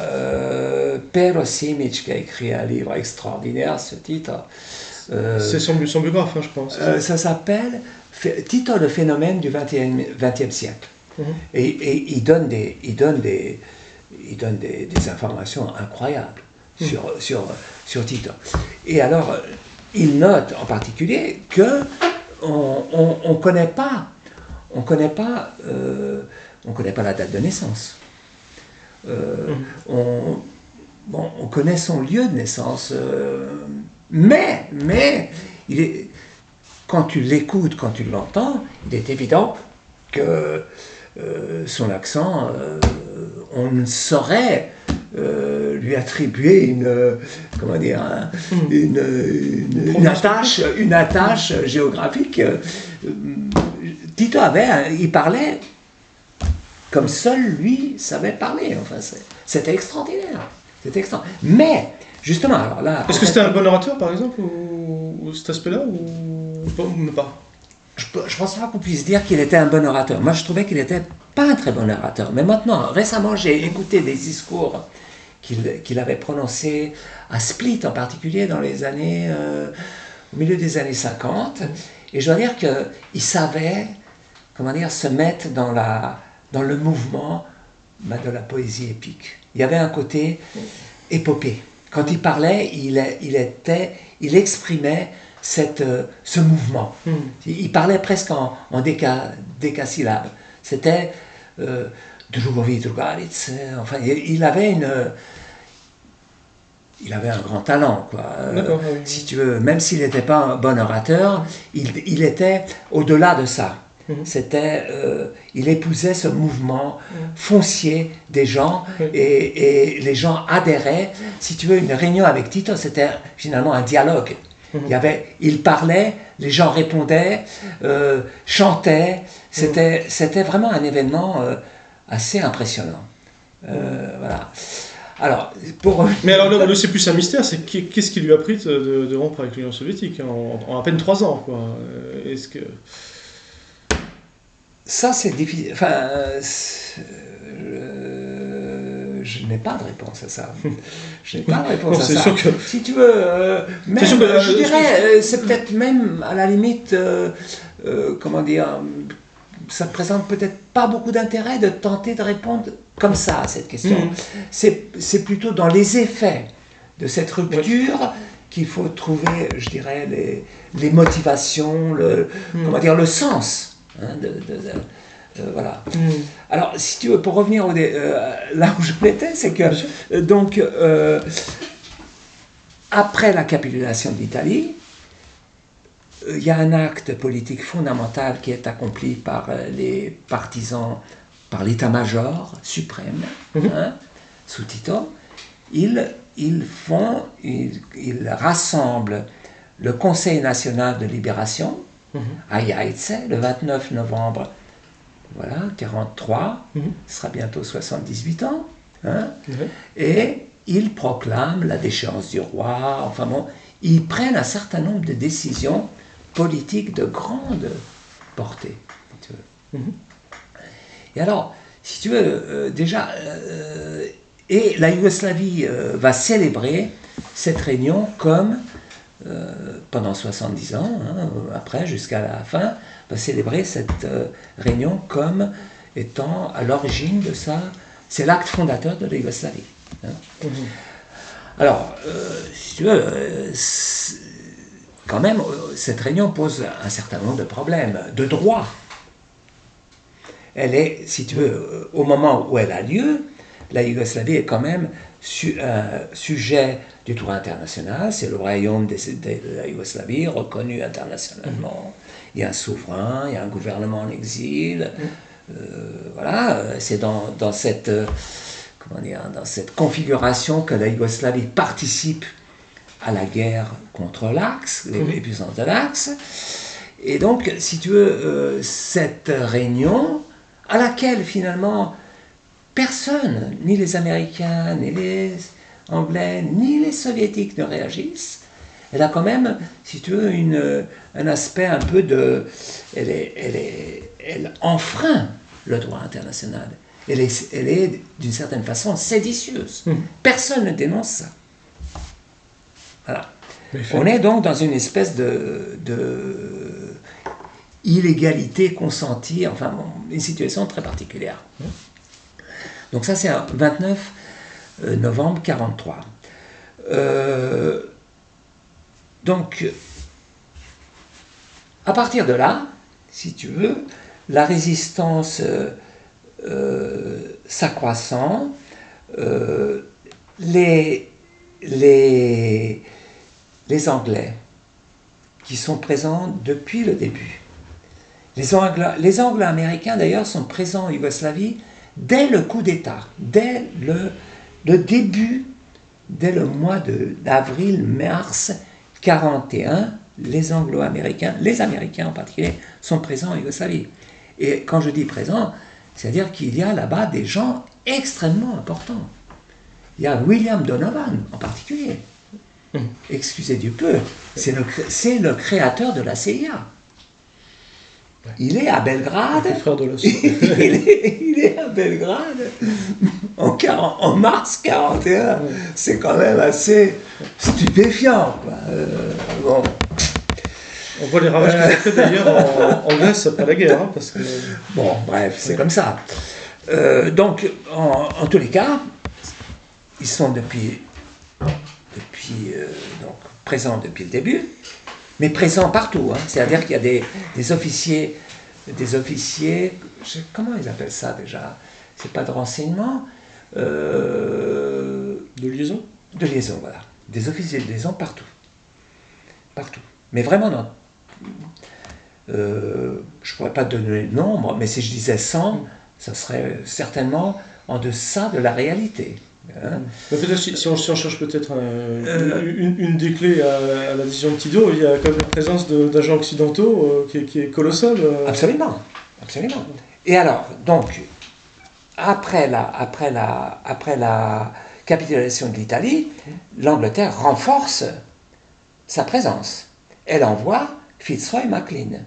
Pero Simic, qui a écrit un livre extraordinaire sur Tito. C'est son biographe, je pense. Ça s'appelle Tito, le phénomène du XXe siècle. Et il donne des informations incroyables sur Tito. Et alors, il note en particulier que on connaît pas la date de naissance. On connaît son lieu de naissance, mais quand tu l'écoutes, quand tu l'entends, il est évident que son accent, on ne saurait lui attribuer une attache géographique. Tito il parlait comme seul lui savait parler. Enfin, c'était extraordinaire. Mais, justement, alors là... Est-ce que c'était un bon orateur, par exemple, ou cet aspect-là, ou pas? Je ne pense pas qu'on puisse dire qu'il était un bon orateur. Moi, je trouvais qu'il n'était pas un très bon orateur. Mais maintenant, récemment, j'ai écouté des discours qu'il avait prononcés à Split, en particulier, dans les années... au milieu des années 50. Et je dois dire qu'il savait, se mettre dans le mouvement de la poésie épique. Il y avait un côté épopée. Quand il parlait, il exprimait ce mouvement. Il parlait presque en décasyllabes. C'était Drugovi Drugaric. Enfin, il avait un grand talent, quoi. Oui. Si tu veux, même s'il n'était pas un bon orateur, il était au-delà de ça. Il épousait ce mouvement foncier des gens et les gens adhéraient. Si tu veux, une réunion avec Tito, c'était finalement un dialogue. Il parlait, les gens répondaient, chantaient. C'était vraiment un événement assez impressionnant. Voilà. Alors, Mais alors là, c'est plus un mystère, c'est qu'est-ce qui lui a pris de rompre avec l'Union soviétique en à peine 3 ans, quoi. Est-ce que... Ça, c'est difficile. Enfin, je n'ai pas de réponse à ça. C'est sûr que... Si tu veux, même, je dirais, c'est peut-être même, à la limite, ça ne présente peut-être pas beaucoup d'intérêt de tenter de répondre comme ça à cette question. C'est plutôt dans les effets de cette rupture qu'il faut trouver, je dirais, les motivations, le sens. Voilà. Alors, si tu veux, pour revenir là où j'en étais, c'est que, donc, après la capitulation d'Italie, il y a un acte politique fondamental qui est accompli par les partisans, par l'état-major suprême, sous Tito. Ils rassemblent le Conseil national de libération à Jajce, le 29 novembre 1943, ce sera bientôt 78 ans, et ils proclament la déchéance du roi, enfin bon, ils prennent un certain nombre de décisions politiques de grande portée. Si tu veux. Et alors, si tu veux, déjà, et la Yougoslavie va célébrer cette réunion comme, pendant 70 ans, après, jusqu'à la fin, va célébrer cette réunion comme étant à l'origine de ça. C'est l'acte fondateur de la Yougoslavie. Alors, si tu veux, quand même, cette réunion pose un certain nombre de problèmes, de droit. Elle est, si tu veux, au moment où elle a lieu, la Yougoslavie est quand même sujet du droit international. C'est le royaume de la Yougoslavie, reconnu internationalement. Il y a un souverain, il y a un gouvernement en exil. Voilà, c'est dans cette configuration que la Yougoslavie participe à la guerre contre l'Axe, les puissances de l'Axe. Et donc, si tu veux, cette réunion, à laquelle finalement personne, ni les Américains, ni les Anglais, ni les Soviétiques ne réagissent, elle a quand même, si tu veux, un aspect un peu de... Elle enfreint le droit international. Elle est d'une certaine façon séditieuse. Personne ne dénonce ça. Voilà. On est donc dans une espèce de illégalité consentie, enfin bon, une situation très particulière. Donc ça c'est un 29 novembre 1943. Donc, à partir de là, si tu veux, la résistance s'accroissant, les Anglais, qui sont présents depuis le début. Les Anglo-Américains, d'ailleurs, sont présents en Yougoslavie dès le coup d'État, dès le début, dès le mois d'avril-mars 1941, les Anglo-Américains, les Américains en particulier, sont présents en Yougoslavie. Et quand je dis présents, C'est-à-dire qu'il y a là-bas des gens extrêmement importants. Il y a William Donovan en particulier. Excusez du peu, c'est le créateur de la CIA. Il est à Belgrade. Il est à Belgrade en mars 41. C'est quand même assez stupéfiant, quoi. Bon. On voit les ravages qu'ils ont fait d'ailleurs en Grèce après la guerre. Parce que... Bon, bref, c'est comme ça. Donc, en tous les cas, ils sont depuis donc, présents depuis le début, mais présents partout. Hein. C'est-à-dire qu'il y a des officiers, comment ils appellent ça déjà? C'est pas de renseignement. De liaison? De liaison, voilà. Des officiers de liaison partout. Partout. Mais vraiment, non. Je ne pourrais pas donner le nombre, mais si je disais 100, ça serait certainement en deçà de la réalité. Hein. Peut-être si on cherche peut-être une des clés à la décision de Tido, il y a quand même la présence d'agents occidentaux qui est colossale. Absolument, absolument. Et alors, donc, après la capitulation de l'Italie, l'Angleterre renforce sa présence. Elle envoie Fitzroy Maclean.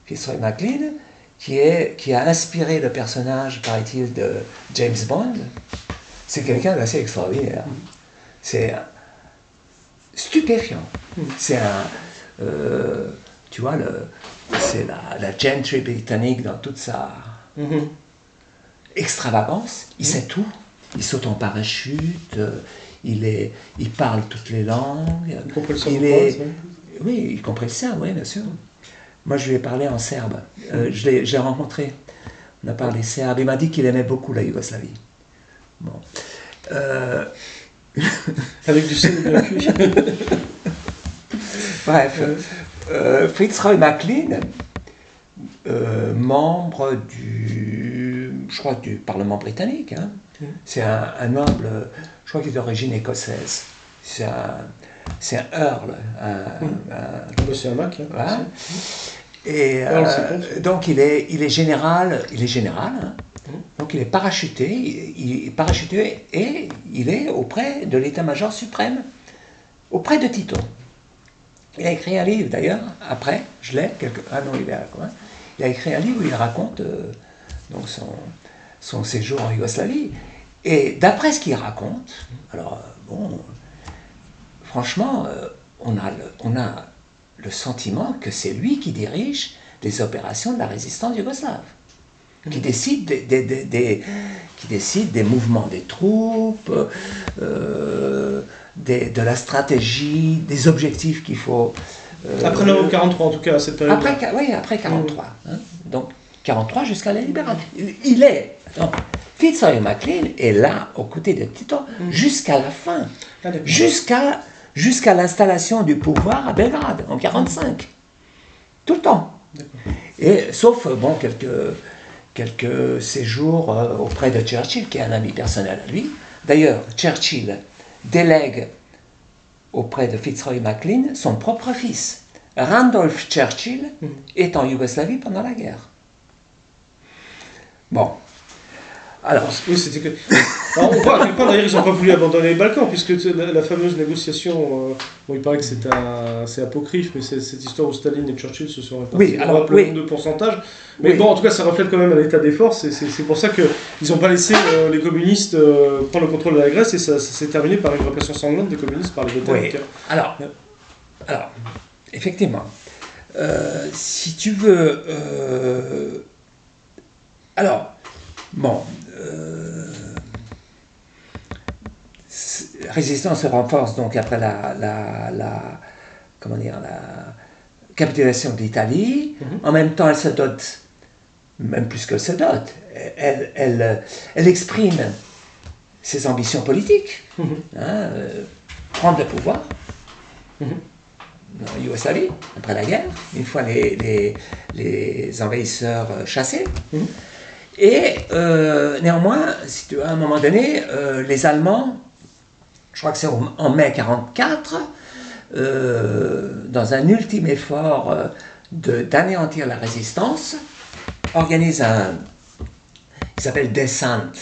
Fitzroy Maclean, qui a inspiré le personnage, paraît-il, de James Bond. C'est quelqu'un d'assez extraordinaire. C'est stupéfiant. C'est tu vois, c'est la gentry britannique dans toute sa extravagance. Il sait tout. Il saute en parachute. Il parle toutes les langues. Il comprend le oui, il comprend le serbe, oui, bien sûr. Moi, je lui ai parlé en serbe. Je l'ai rencontré. On a parlé serbe. Il m'a dit qu'il aimait beaucoup la Yougoslavie. Bon. Avec du sel bien cuit. Bref. Fitzroy Maclean, membre je crois, du Parlement britannique. Hein. C'est un noble, je crois qu'il est d'origine écossaise. C'est un Earl. C'est un Mac. Hein, voilà. Et donc il est général. Hein. Donc il est parachuté, et il est auprès de l'état-major suprême, auprès de Tito. Il a écrit un livre d'ailleurs, après, il est à la coin. Il a écrit un livre où il raconte donc son séjour en Yougoslavie. Et d'après ce qu'il raconte, alors bon, franchement, on a le sentiment que c'est lui qui dirige les opérations de la résistance yougoslave. Qui décide des mouvements des troupes, de la stratégie, des objectifs qu'il faut... après l'Europe 43 en tout cas, à cette période. Après 43. Hein. Donc 43 jusqu'à la libération. Fitzroy Maclean est là aux côtés de Tito jusqu'à la fin. Jusqu'à l'installation du pouvoir à Belgrade en 45. Tout le temps. Et sauf bon quelques séjours auprès de Churchill, qui est un ami personnel à lui. D'ailleurs, Churchill délègue auprès de Fitzroy Maclean son propre fils. Randolph Churchill est en Yougoslavie pendant la guerre. Bon. Alors, oui, c'était que... Alors, on voit à quel point d'ailleurs ils n'ont pas voulu abandonner les Balkans, puisque la fameuse négociation, bon, il paraît que c'est apocryphe, mais c'est cette histoire où Staline et Churchill se sont répartis. Oui, alors, le nombre de pourcentage. Mais bon, en tout cas, ça reflète quand même l'état des forces, et c'est pour ça qu'ils n'ont pas laissé les communistes prendre le contrôle de la Grèce, et ça s'est terminé par une répression sanglante des communistes par les Britanniques. Oui. Alors, effectivement, si tu veux... résistance se renforce donc après la capitulation de l'Italie. En même temps, elle se dote, même plus qu'elle se dote, elle exprime ses ambitions politiques, prendre le pouvoir en Yougoslavie après la guerre, une fois les envahisseurs chassés. Et néanmoins, si tu veux, à un moment donné, les Allemands, je crois que c'est en mai 1944, dans un ultime effort d'anéantir la résistance, organisent qui s'appelle descent,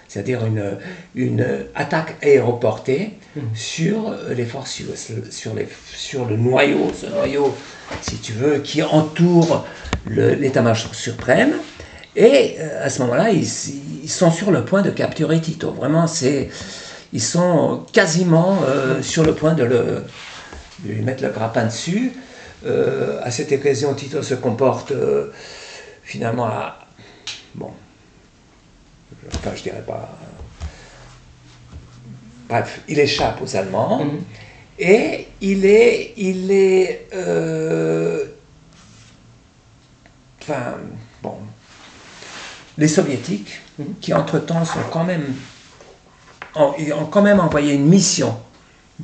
c'est-à-dire une attaque aéroportée sur les forces sur le noyau, ce noyau, si tu veux, qui entoure l'état-major suprême. Et à ce moment-là, ils sont sur le point de capturer Tito. Vraiment, ils sont quasiment sur le point de lui mettre le grappin dessus. À cette occasion, Tito se comporte finalement bon, enfin je dirais pas... Bref, il échappe aux Allemands et il est enfin, bon, les Soviétiques, qui entre-temps sont ont quand même envoyé une mission,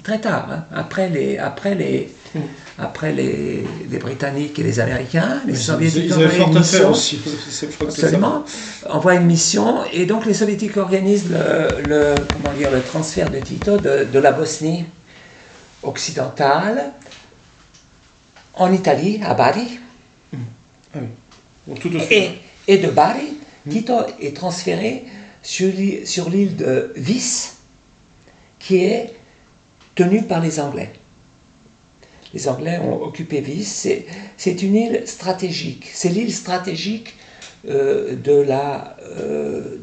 très tard, hein, après les Britanniques et les Américains, les Soviétiques ils avaient fort à faire aussi. Absolument, envoient une mission, et donc les Soviétiques organisent le transfert de Tito de la Bosnie occidentale en Italie, à Bari. Ah oui. Bon, tout et de Bari, Tito est transféré sur l'île de Vis, qui est tenue par les Anglais. Les Anglais ont occupé Vis. C'est une île stratégique. C'est l'île stratégique de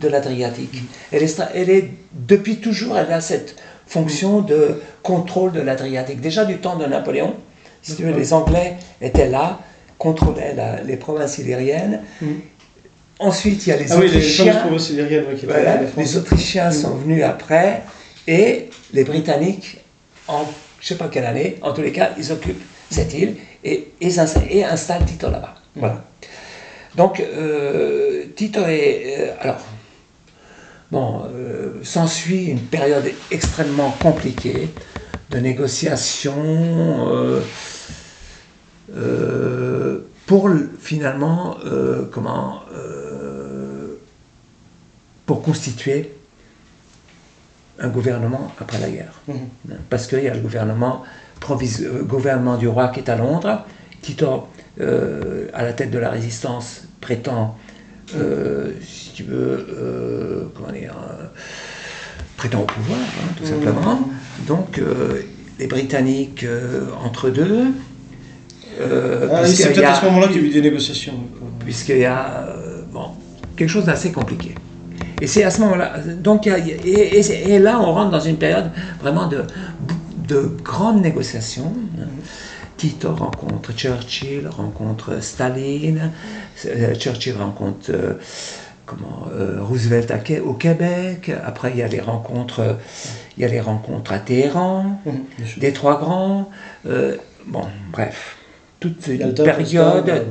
l'Adriatique. Elle est depuis toujours, elle a cette fonction de contrôle de l'Adriatique. Déjà du temps de Napoléon, si tu veux, les Anglais étaient là, contrôlaient les provinces illyriennes. Ensuite, il y a les Autrichiens. Les Autrichiens sont venus après, et les Britanniques, en je ne sais pas quelle année, en tous les cas, ils occupent cette île et installent Tito là-bas. Voilà. Donc, Tito est... s'ensuit une période extrêmement compliquée de négociations pour finalement, pour constituer un gouvernement après la guerre. Parce qu'il y a le gouvernement du roi qui est à Londres. Tito, à la tête de la résistance, prétend, si tu veux, prétend au pouvoir, hein, tout simplement. Donc, les Britanniques, entre deux... c'est peut-être à ce moment-là qu'il y a eu des négociations. Puisqu'il y a quelque chose d'assez compliqué. Et c'est à ce moment-là, donc, et là on rentre dans une période vraiment de grandes négociations. Tito rencontre Churchill, rencontre Staline, Churchill rencontre Roosevelt au Québec. Après il y a les rencontres à Téhéran, des Trois Grands. Bref, toute une période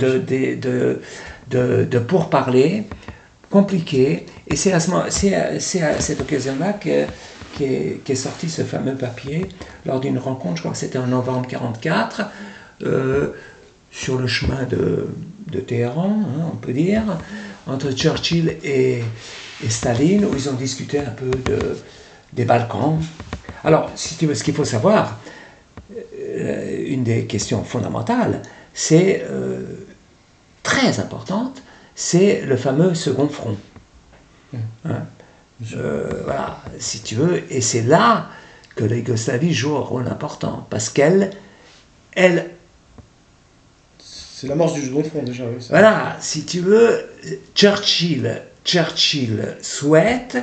de pourparlers compliqué, et c'est à cette occasion-là qu'est sorti ce fameux papier lors d'une rencontre, je crois que c'était en novembre 1944, sur le chemin de Téhéran, hein, on peut dire, entre Churchill et Staline, où ils ont discuté un peu des Balkans. Alors, si tu veux, ce qu'il faut savoir, une des questions fondamentales, c'est très importante, c'est le fameux second front. Hein? Voilà, si tu veux, et c'est là que la Yougoslavie joue un rôle important, parce qu'elle c'est l'amorce du second front déjà. Oui, voilà, si tu veux, Churchill souhaite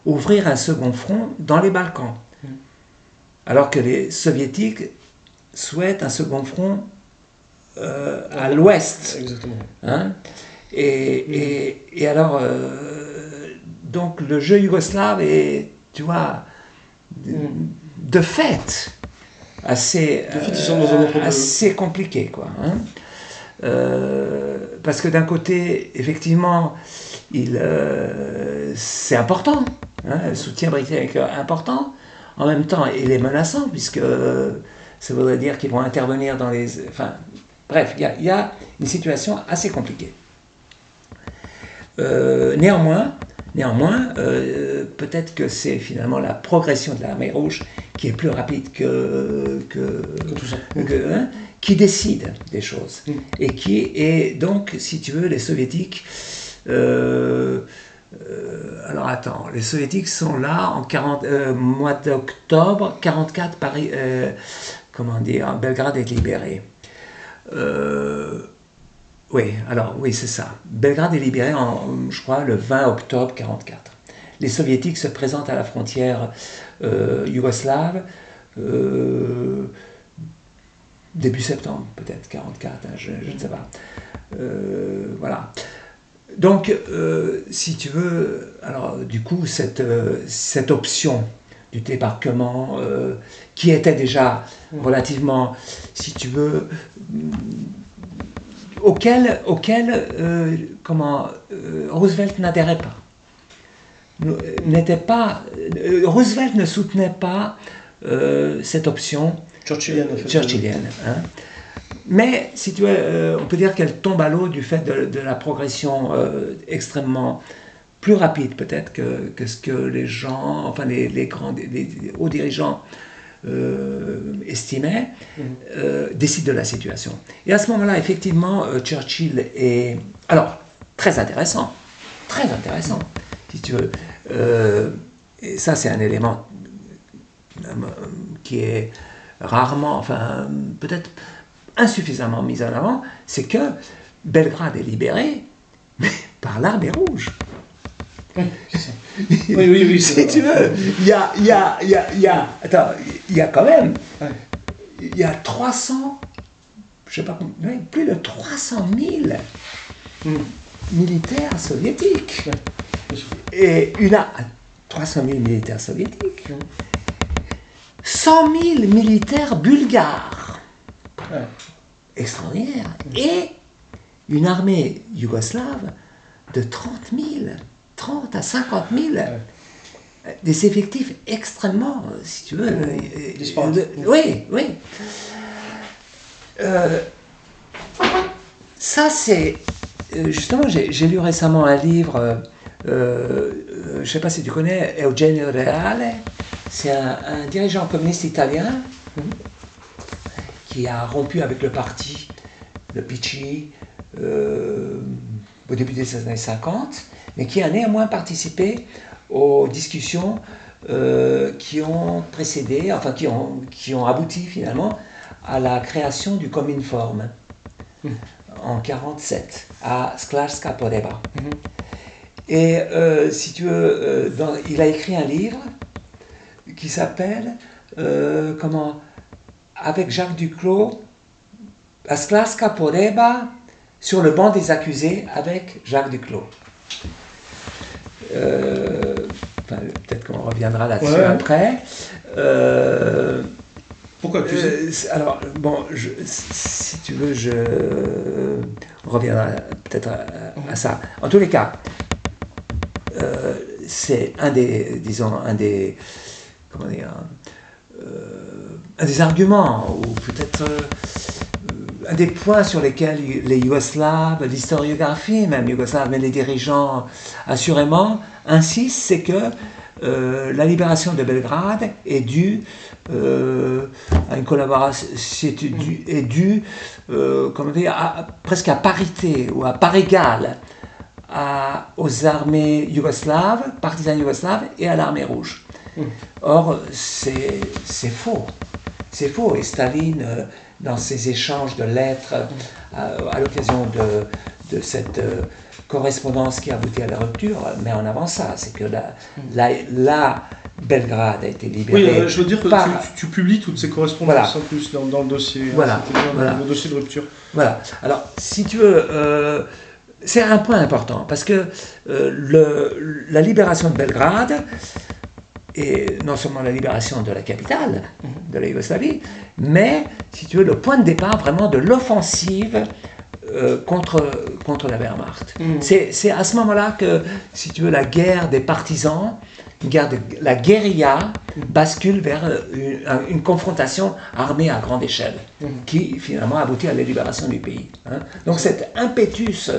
ouvrir un second front dans les Balkans, alors que les Soviétiques souhaitent un second front à l'ouest. Exactement. Hein? Et alors, donc le jeu yougoslave est, tu vois, de fait assez compliqué, quoi. Hein? Parce que d'un côté, effectivement, c'est important, hein, le soutien britannique est important. En même temps, il est menaçant, puisque ça voudrait dire qu'ils vont intervenir dans les... Enfin, bref, il y a une situation assez compliquée. Néanmoins, peut-être que c'est finalement la progression de l'armée rouge qui est plus rapide que tout ça. Qui décide des choses. Et donc, si tu veux, les Soviétiques alors attends, les soviétiques sont là en mois d'octobre 44, Paris, comment dire, Belgrade est libéré. Oui, c'est ça. Belgrade est libéré, je crois, le 20 octobre 44. Les soviétiques se présentent à la frontière yougoslave début septembre, peut-être 44, hein, je ne sais pas. Voilà. Donc, si tu veux, alors du coup, cette option du débarquement, qui était déjà relativement, si tu veux, auquel Roosevelt n'adhérait pas. Roosevelt ne soutenait pas cette option churchillienne. Hein. Mais, si tu veux, on peut dire qu'elle tombe à l'eau du fait de la progression extrêmement plus rapide peut-être que ce que les gens, enfin les hauts dirigeants estimaient, décident de la situation. Et à ce moment-là, effectivement, Churchill est... Alors, très intéressant, si tu veux. Et ça, c'est un élément qui est rarement, enfin, peut-être insuffisamment mis en avant, c'est que Belgrade est libéré par l'Armée rouge. Oui, si tu veux, il y a quand même, il y a 300, je sais pas, plus de 300 000 militaires soviétiques. Et 300 000 militaires soviétiques, 100 000 militaires bulgares, extraordinaire, et une armée yougoslave de 30 à 50 000, des effectifs extrêmement, si tu veux, oui. Ça, c'est justement, j'ai lu récemment un livre. Je ne sais pas si tu connais Eugenio Reale, c'est un dirigeant communiste italien qui a rompu avec le parti, le PC, au début des années 50, mais qui a néanmoins participé aux discussions qui ont précédé, enfin qui ont abouti finalement à la création du Cominform en 1947 à Sklarska Poreba. Et si tu veux, il a écrit un livre qui s'appelle avec Jacques Duclos, à Sklarska Poreba, sur le banc des accusés avec Jacques Duclos. Peut-être qu'on reviendra là-dessus après. Pourquoi accusé ? Alors, bon, si tu veux, on reviendra peut-être à ça. En tous les cas, c'est un des arguments, ou peut-être un des points sur lesquels les Yougoslaves, l'historiographie même yougoslave, mais les dirigeants assurément insistent, c'est que la libération de Belgrade est due à une collaboration, est due presque à parité ou à part égale aux armées yougoslaves, partisanes yougoslaves, et à l'armée rouge. Or, c'est faux. C'est faux. Et Staline, dans ses échanges de lettres, à l'occasion de cette correspondance qui aboutit à la rupture, met en avant ça. C'est que la Belgrade a été libérée. Oui, je veux dire que tu publies toutes ces correspondances en plus dans le dossier. Voilà. Le dossier de rupture. Voilà. Alors, si tu veux... c'est un point important, parce que la libération de Belgrade, et non seulement la libération de la capitale de la Yougoslavie, mais, si tu veux, le point de départ vraiment de l'offensive contre la Wehrmacht. C'est à ce moment-là que, si tu veux, la guerre des partisans, la guérilla bascule vers une confrontation armée à grande échelle, qui finalement aboutit à la libération du pays. Donc cet impétus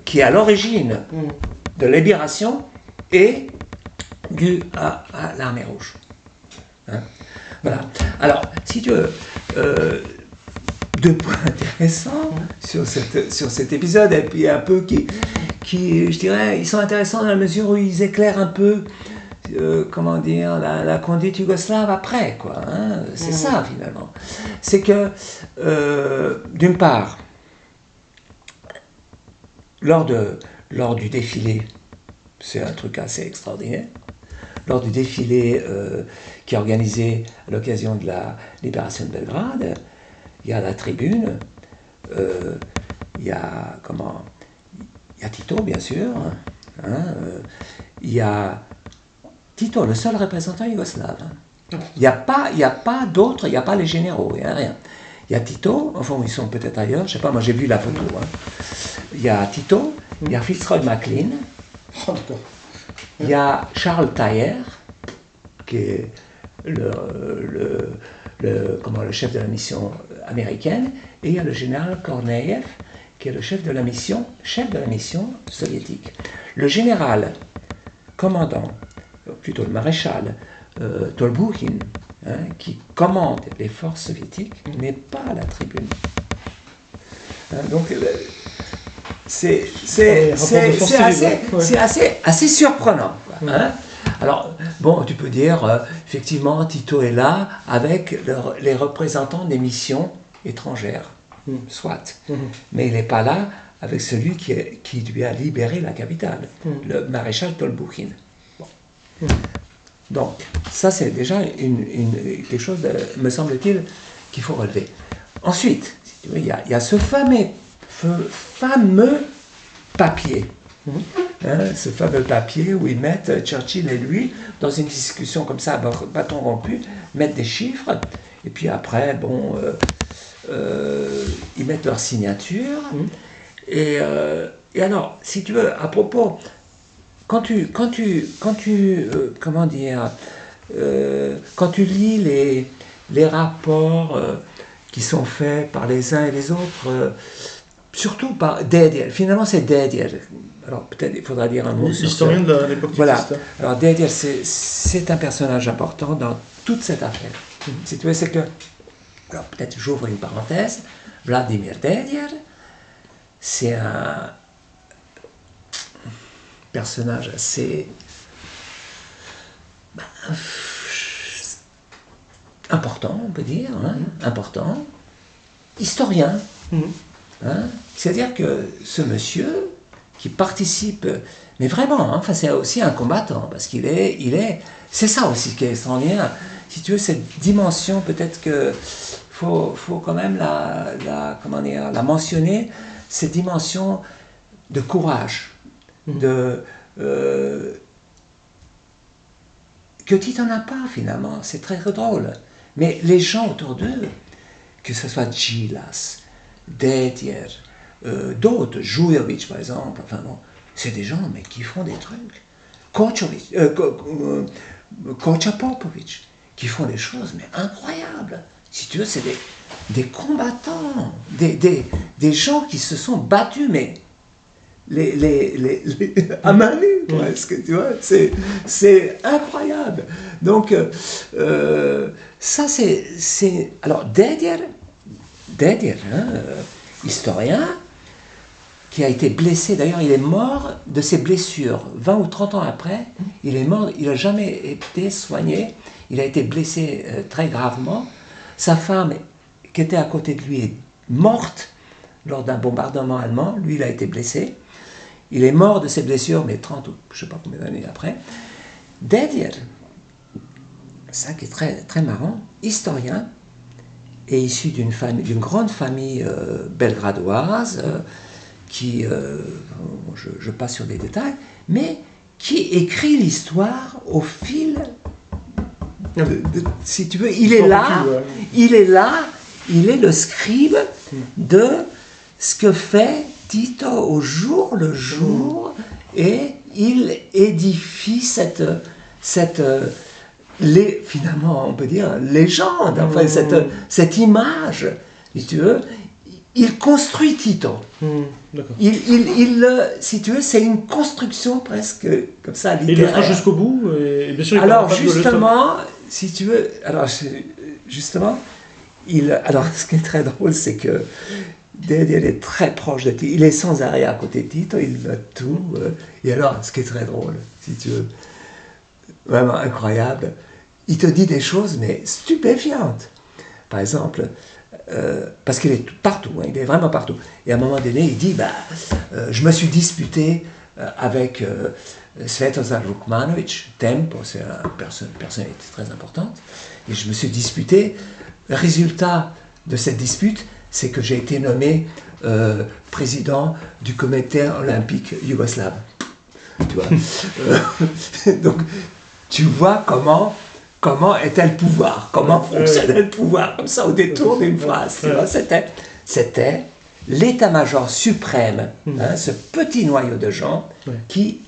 qui est à l'origine de la libération est dû à l'armée rouge. Voilà. Alors, si tu veux, deux points intéressants sur cet épisode, et puis un peu qui, je dirais, ils sont intéressants dans la mesure où ils éclairent un peu, comment dire, la conduite yougoslave après, quoi. Hein. C'est ça, finalement. C'est que, d'une part, lors du défilé, c'est un truc assez extraordinaire, lors du défilé qui est organisé à l'occasion de la libération de Belgrade, il y a la tribune, il y a Tito, bien sûr, hein, il y a Tito, le seul représentant yougoslave. Hein. Il n'y a pas d'autres, il n'y a pas les généraux, il n'y a rien. Il y a Tito, enfin ils sont peut-être ailleurs, je ne sais pas, moi j'ai vu la photo. Hein. Il y a Tito, il y a Fitzroy McLean, il y a Charles Taylor, qui est le chef de la mission américaine, et il y a le général Korneyev, qui est le chef de la mission soviétique. Le général commandant, plutôt le maréchal Tolbukhin, hein, qui commande les forces soviétiques, n'est pas à la tribune. Hein, donc c'est assez surprenant. Quoi, hein. Alors, bon, tu peux dire, effectivement, Tito est là avec les représentants des missions étrangères, soit. Mais il n'est pas là avec celui qui lui a libéré la capitale, le maréchal Tolbukhin. Bon. Donc, ça c'est déjà quelque chose, me semble-t-il, qu'il faut relever. Ensuite, si tu veux, il y a ce fameux papier. Hein, ce fameux papier où ils mettent, Churchill et lui, dans une discussion comme ça, bâton rompu, mettent des chiffres, et puis après, bon, ils mettent leur signature. Et alors, si tu veux, à propos, quand tu comment dire, quand tu lis les rapports qui sont faits par les uns et les autres, surtout par Dedier, finalement c'est Dedier. Alors peut-être il faudra dire un mot sur l'historien de l'époque. Voilà. Alors Dedier, c'est un personnage important dans toute cette affaire. Si tu veux, c'est que, alors peut-être j'ouvre une parenthèse, Vladimir Dedier, c'est un personnage assez important, on peut dire, hein, important, historien. Hein, c'est-à-dire que ce monsieur qui participe, mais vraiment, hein, enfin, c'est aussi un combattant, parce qu'il est, c'est ça aussi qui est extraordinaire. Si tu veux, cette dimension, peut-être que faut quand même la mentionner, cette dimension de courage, que Tito n'a pas finalement, c'est très drôle. Mais les gens autour d'eux, que ce soit Gilas, Dedier, d'autres, Jujovic par exemple, enfin bon, c'est des gens mais qui font des trucs. Kocha Popovic, qui font des choses mais incroyables. Si tu veux, c'est des combattants, des gens qui se sont battus, mais à main nue, presque, tu vois, c'est incroyable. Donc, ça c'est... Alors, Dedier, hein, historien, qui a été blessé, d'ailleurs il est mort de ses blessures, 20 ou 30 ans après, il est mort, il n'a jamais été soigné, il a été blessé très gravement, sa femme qui était à côté de lui est morte lors d'un bombardement allemand, lui il a été blessé, il est mort de ses blessures, mais 30 ou je ne sais pas combien d'années après. Dedier, ça qui est très, très marrant, historien, est issu d'une grande famille belgradoise, qui, je passe sur des détails, mais qui écrit l'histoire au fil si tu veux, il est là, il est le scribe de ce que fait Tito au jour le jour, et il édifie finalement on peut dire légende, enfin cette image, si tu veux, il construit Tito. Si tu veux, c'est une construction presque comme ça littéraire. Et il le fera jusqu'au bout. Et bien sûr, alors justement, si tu veux, alors justement, alors ce qui est très drôle, c'est que il est très proche de Tito. Il est sans arrêt à côté de Tito, il note tout. Et alors, ce qui est très drôle, si tu veux, vraiment incroyable, il te dit des choses, mais stupéfiantes. Par exemple, parce qu'il est partout, hein, il est vraiment partout. Et à un moment donné, il dit, je me suis disputé avec Svetozar Vukmanović, Tempo, c'est une personnalité très importante, et je me suis disputé. Le résultat de cette dispute, c'est que j'ai été nommé président du comité olympique yougoslave. Tu vois. Donc, tu vois comment était le pouvoir, comment fonctionnait le pouvoir, comme ça, au détour d'une phrase. Tu vois, c'était l'état-major suprême, hein, ce petit noyau de gens qui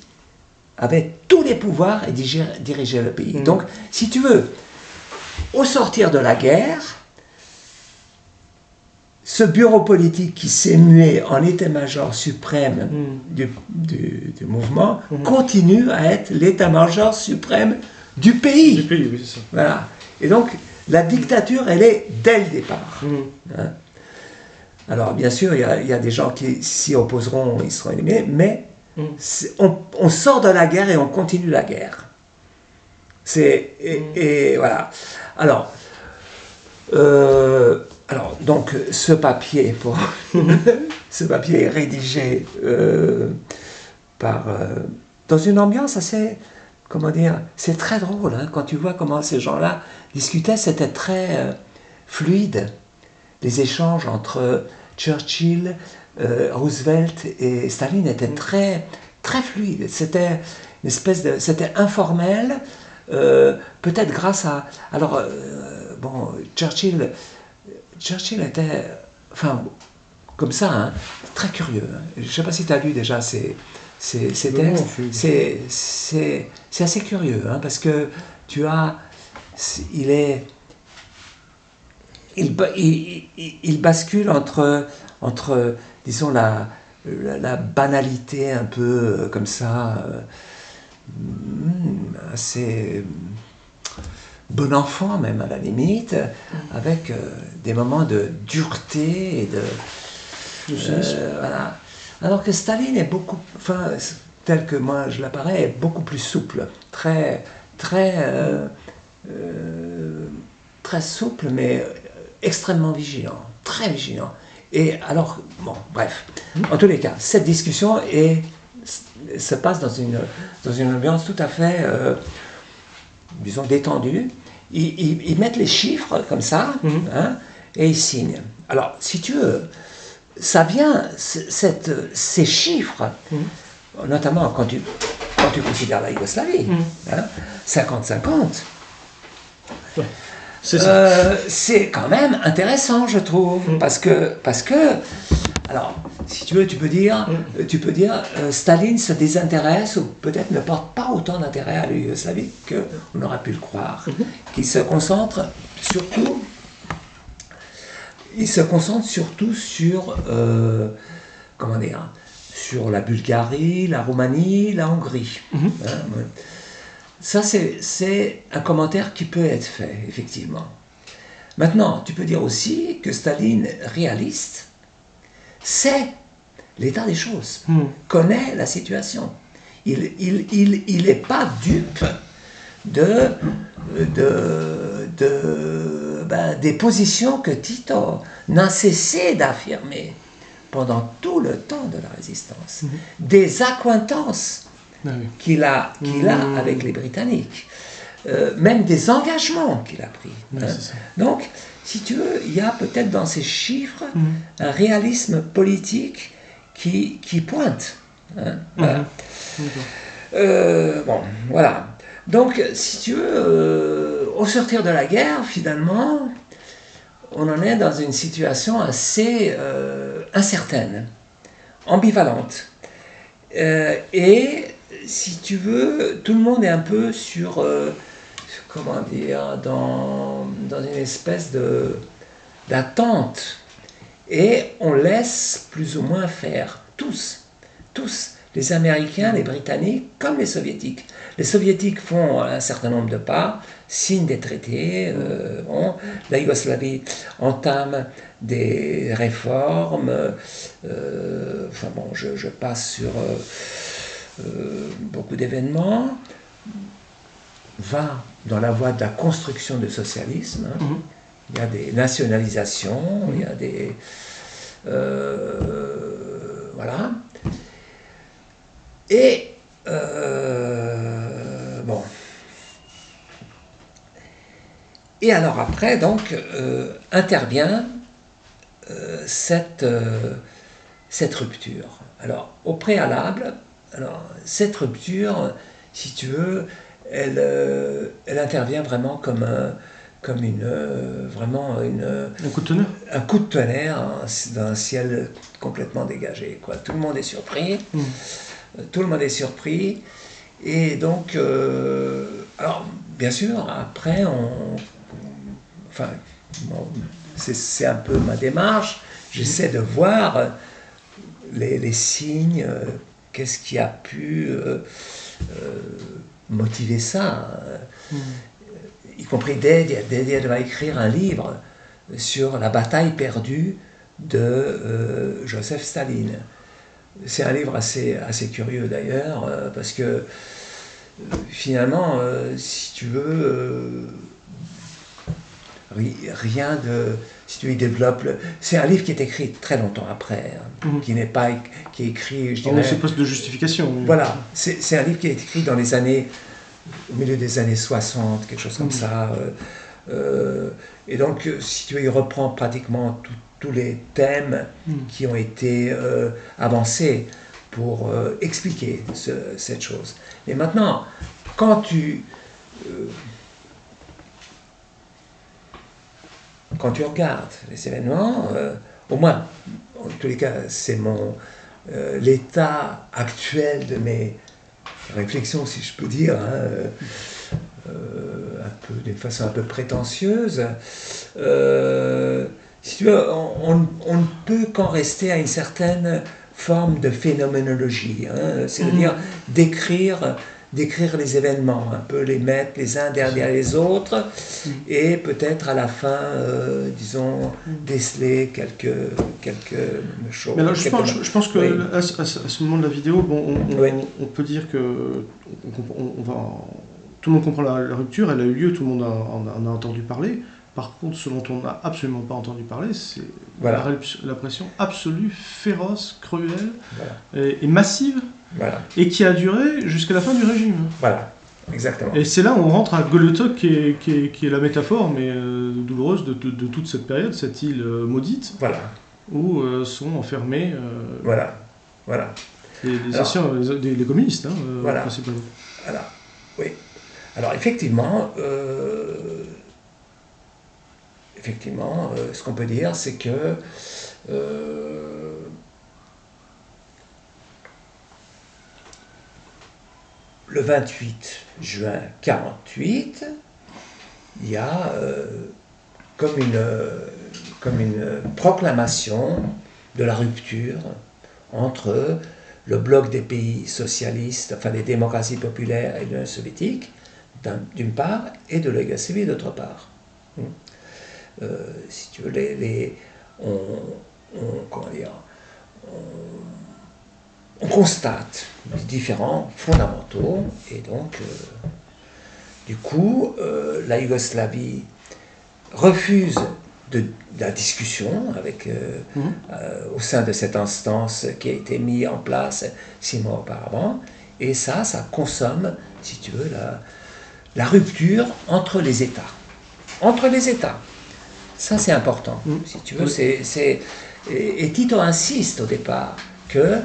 avait tous les pouvoirs et dirigeait le pays. Donc, si tu veux, au sortir de la guerre, ce bureau politique qui s'est mué en état-major suprême du mouvement continue à être l'état-major suprême du pays. Du pays, oui, c'est ça. Voilà. Et donc, la dictature, elle est dès le départ. Hein? Alors, bien sûr, il y a des gens qui s'y opposeront, ils seront éliminés, mais on sort de la guerre et on continue la guerre. Et voilà. Alors, donc, ce papier est rédigé dans une ambiance assez, comment dire, c'est très drôle, hein, quand tu vois comment ces gens-là discutaient, c'était très fluide. Les échanges entre Churchill, Roosevelt et Staline étaient très, très fluides. C'était une espèce de, c'était informel, peut-être grâce à, alors bon, Churchill était, enfin, comme ça, hein, très curieux. Je ne sais pas si tu as lu déjà ces textes. C'est assez curieux, hein, parce que tu as, il bascule entre disons, la banalité un peu comme ça, assez bon enfant même à la limite, avec des moments de dureté et de voilà. Alors que Staline est beaucoup, enfin, tel que moi je l'apparais, est beaucoup plus souple, très souple, mais extrêmement vigilant, très vigilant. Et alors, bon, bref, en tous les cas, cette discussion se passe dans une ambiance tout à fait, disons, détendue. Ils mettent les chiffres comme ça, hein, et ils signent. Alors, si tu veux, ça vient, ces chiffres, notamment quand tu considères la Yougoslavie, hein, 50-50, c'est quand même intéressant, je trouve, parce que, alors, si tu veux, tu peux dire, Staline se désintéresse, ou peut-être ne porte pas autant d'intérêt à la Yougoslavie qu'on aurait pu le croire, qu'il se concentre surtout sur, comment dire, sur la Bulgarie, la Roumanie, la Hongrie. Ça, c'est un commentaire qui peut être fait, effectivement. Maintenant, tu peux dire aussi que Staline, réaliste, sait l'état des choses, connaît la situation. Il n'est pas dupe des positions que Tito n'a cessé d'affirmer pendant tout le temps de la résistance, des accointances qu'il a avec les Britanniques, même des engagements qu'il a pris. Donc, si tu veux, il y a peut-être dans ces chiffres un réalisme politique qui pointe. Hein, voilà. Bon, voilà. Donc, si tu veux, au sortir de la guerre, finalement, on en est dans une situation assez incertaine, ambivalente. Et si tu veux, tout le monde est un peu sur, comment dire, dans une espèce d'attente. Et on laisse plus ou moins faire, tous, Les Américains, les Britanniques, comme les Soviétiques. Les Soviétiques font un certain nombre de pas, signent des traités, la Yougoslavie entame des réformes, enfin bon, je passe sur beaucoup d'événements, va dans la voie de la construction du socialisme. Il y a des nationalisations, il y a des... voilà. Et bon. Et alors après, donc, intervient cette rupture. Alors, au préalable, cette rupture, si tu veux, elle intervient vraiment comme un coup de tonnerre. Un coup de tonnerre d'un ciel complètement dégagé, quoi. Tout le monde est surpris. Tout le monde est surpris. Et donc, alors, bien sûr, après, enfin, bon, c'est un peu ma démarche. J'essaie de voir les signes, qu'est-ce qui a pu motiver ça. Y compris Dédé va écrire un livre sur la bataille perdue de Joseph Staline. C'est un livre assez curieux d'ailleurs, parce que finalement, si tu veux, rien de... Si tu y développes... C'est un livre qui est écrit très longtemps après, qui n'est pas... qui est écrit, je dirais... c'est pas de justification. Voilà, c'est un livre qui est écrit dans les années... au milieu des années 60, quelque chose comme ça. Et donc, si tu veux, il reprend pratiquement tous les thèmes qui ont été avancés pour expliquer cette chose. Et maintenant, quand tu regardes les événements, au moins, en tous les cas, c'est l'état actuel de mes réflexions, si je peux dire, d'une façon un peu prétentieuse, si tu veux, on ne peut qu'en rester à une certaine forme de phénoménologie, c'est-à-dire décrire les événements, un peu les mettre les uns derrière les autres, et peut-être à la fin, disons, déceler quelques choses. Mais alors, je pense que à ce moment de la vidéo, bon, on peut dire que tout le monde comprend la rupture, elle a eu lieu, tout le monde en a entendu parler. Par contre, ce dont on n'a absolument pas entendu parler, c'est la pression absolue, féroce, cruelle et massive, et qui a duré jusqu'à la fin du régime. Voilà, exactement. Et c'est là où on rentre à Golotok, qui est la métaphore, mais douloureuse, de toute cette période, cette île maudite, où sont enfermés les anciens, les communistes, principalement. Voilà, oui. Alors effectivement, ce qu'on peut dire, c'est que le 28 juin 1948, il y a comme une proclamation de la rupture entre le bloc des pays socialistes, enfin des démocraties populaires et de l'Union soviétique, d'une part, et de la Yougoslavie d'autre part. Si tu veux, on constate des différends fondamentaux, et donc, du coup, la Yougoslavie refuse de la discussion au sein de cette instance qui a été mise en place 6 mois auparavant, et ça consomme, si tu veux, la rupture entre les États. Entre les États. Ça, c'est important. Si tu veux, et Tito insiste au départ que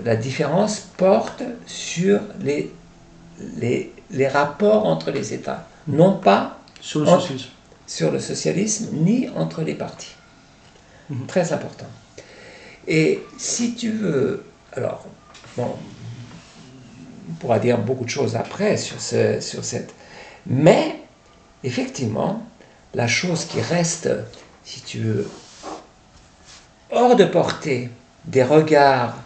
la différence porte sur les rapports entre les États, non pas sur le socialisme, ni entre les partis. Très important. Et si tu veux, alors, bon, on pourra dire beaucoup de choses après sur cette... Mais, effectivement, la chose qui reste, si tu veux, hors de portée des regards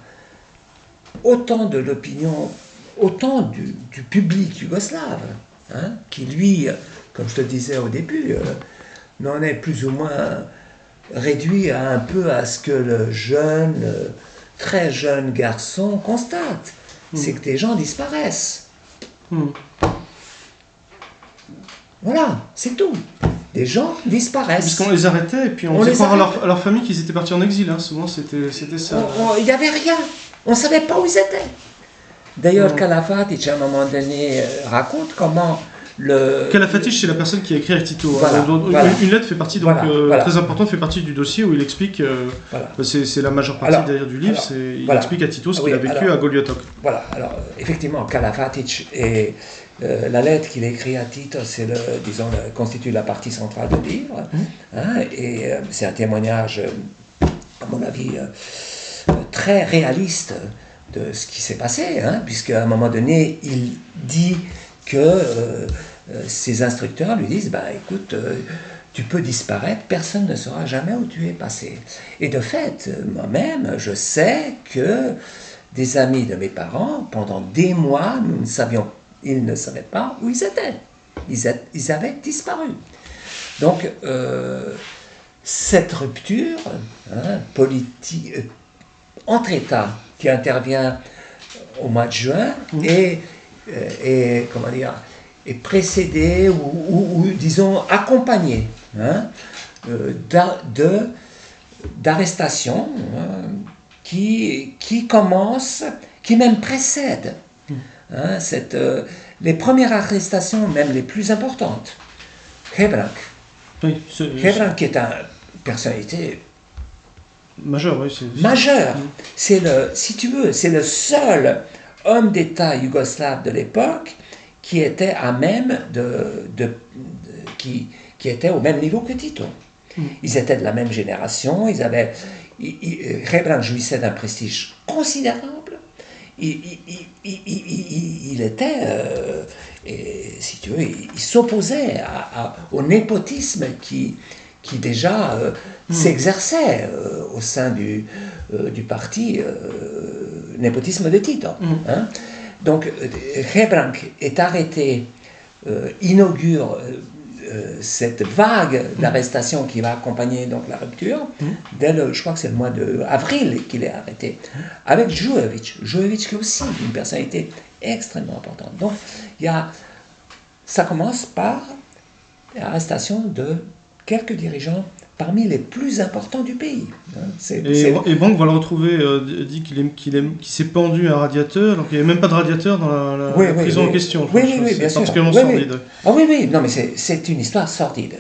autant de l'opinion, autant du public yougoslave, hein, qui lui, comme je te disais au début, n'en est plus ou moins réduit un peu à ce que le jeune, très jeune garçon constate. C'est que des gens disparaissent. Voilà, c'est tout. Des gens disparaissent. Puisqu'on les arrêtait et puis on faisait croire à leur famille qu'ils étaient partis en exil. Hein. Souvent, c'était ça. Il n'y avait rien. On ne savait pas où ils étaient. D'ailleurs, Kalafatic, à un moment donné, raconte comment Kalafatic, c'est la personne qui a écrit à Tito. Voilà, Une lettre fait partie, donc très importante, fait partie du dossier où il explique, c'est la majeure partie d'ailleurs du livre, il explique à Tito ce qu'il a vécu à Goliotok. Voilà, alors effectivement, Kalafatic et la lettre qu'il écrit à Tito, constitue la partie centrale du livre, hein, et c'est un témoignage, à mon avis, très réaliste de ce qui s'est passé, hein, puisqu'à un moment donné, il dit que ses instructeurs lui disent écoute, tu peux disparaître, personne ne saura jamais où tu es passé. Et de fait, moi-même, je sais que des amis de mes parents, pendant des mois, ils ne savaient pas où ils étaient. Ils avaient disparu. Donc, cette rupture politique entre États qui intervient au mois de juin est comment dire, est précédée ou disons accompagnée d'arrestations qui commencent, qui même précèdent les premières arrestations, même les plus importantes. Hebrank, qui est une personnalité majeure, oui, majeur. Si tu veux, c'est le seul homme d'État yougoslave de l'époque qui était à même qui était au même niveau que Tito. Ils étaient de la même génération, Hebrank jouissait d'un prestige considérable. Il était, si tu veux, il s'opposait au népotisme qui déjà s'exerçait au sein du parti népotisme de Tito. Hein. Donc, Hebrank est arrêté, inaugure cette vague d'arrestation qui va accompagner donc la rupture, je crois que c'est le mois d'avril qu'il est arrêté, avec Jojovic. Jojovic qui est aussi une personnalité extrêmement importante. Donc, ça commence par l'arrestation de quelques dirigeants parmi les plus importants du pays. Et Branck va le retrouver, dit qu'il s'est pendu à un radiateur, donc il n'y avait même pas de radiateur dans la prison en question. Oui, bien sûr. Particulièrement sordide. Ah oui, non, mais c'est une histoire sordide.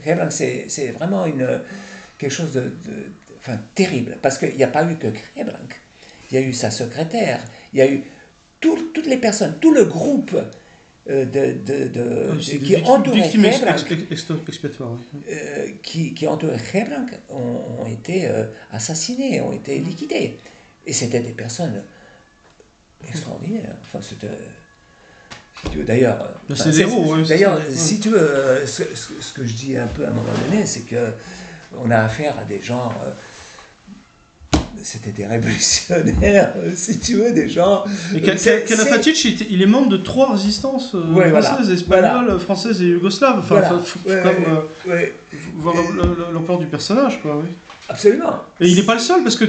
Hebrank, c'est vraiment quelque chose de terrible, parce qu'il n'y a pas eu que Hebrank, il y a eu sa secrétaire, il y a eu toutes les personnes, tout le groupe qui entourait Hebrank, qui entourait Hebrank ont été assassinés, ont été liquidés. Et c'était des personnes extraordinaires. Enfin, c'était... Si tu veux, d'ailleurs, si tu veux, ce que je dis un peu à un moment donné, c'est qu'on a affaire à des gens... c'était des révolutionnaires, si tu veux, des gens... Kalafatic, il est membre de 3 résistances françaises, espagnoles, françaises et yougoslaves. Enfin, voir l'ampleur du personnage, quoi. Oui. Absolument. Et il n'est pas le seul, parce que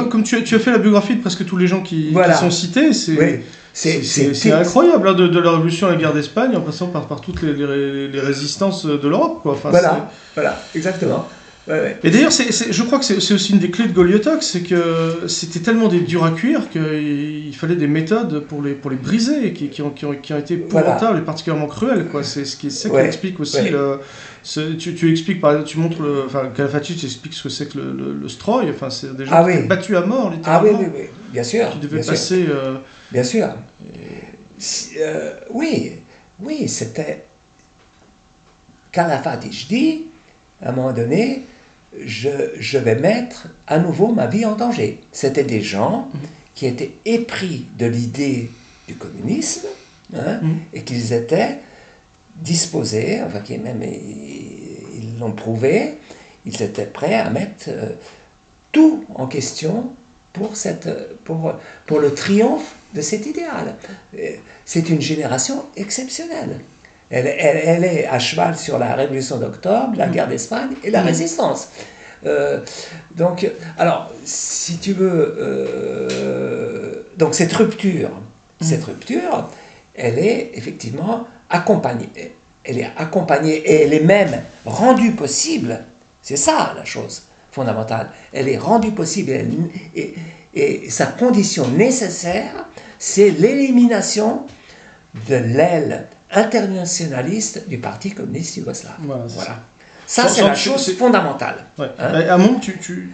comme tu as fait la biographie de presque tous les gens qui sont cités, c'est incroyable, hein, de la Révolution à la guerre d'Espagne, en passant par toutes les résistances de l'Europe, quoi. Enfin, voilà, exactement. Et d'ailleurs, je crois que c'est aussi une des clés de Goliotok, c'est que c'était tellement dur à cuire qu'il fallait des méthodes pour les briser, qui ont été épouvantables et particulièrement cruelles, quoi. C'est ça qui explique aussi tu expliques, tu montres Kalafatic explique ce que c'est que le stroy, enfin c'est des gens qui étaient battus à mort, littéralement. Ah oui, bien sûr. Qui devaient passer... Bien sûr. Oui, c'était... Kalafatic dit, à un moment donné, je vais mettre à nouveau ma vie en danger. C'était des gens qui étaient épris de l'idée du communisme, et qu'ils étaient disposés, enfin ils l'ont prouvé, ils étaient prêts à mettre tout en question pour le triomphe de cet idéal. C'est une génération exceptionnelle. Elle est à cheval sur la Révolution d'Octobre, la guerre d'Espagne et la Résistance. Donc, alors, si tu veux... donc cette rupture, elle est effectivement accompagnée. Elle est accompagnée et elle est même rendue possible. C'est ça la chose fondamentale. Elle est rendue possible et sa condition nécessaire, c'est l'élimination de l'aile internationaliste du Parti communiste yougoslave. Voilà. Ça, c'est la chose fondamentale. Ouais. Hamon,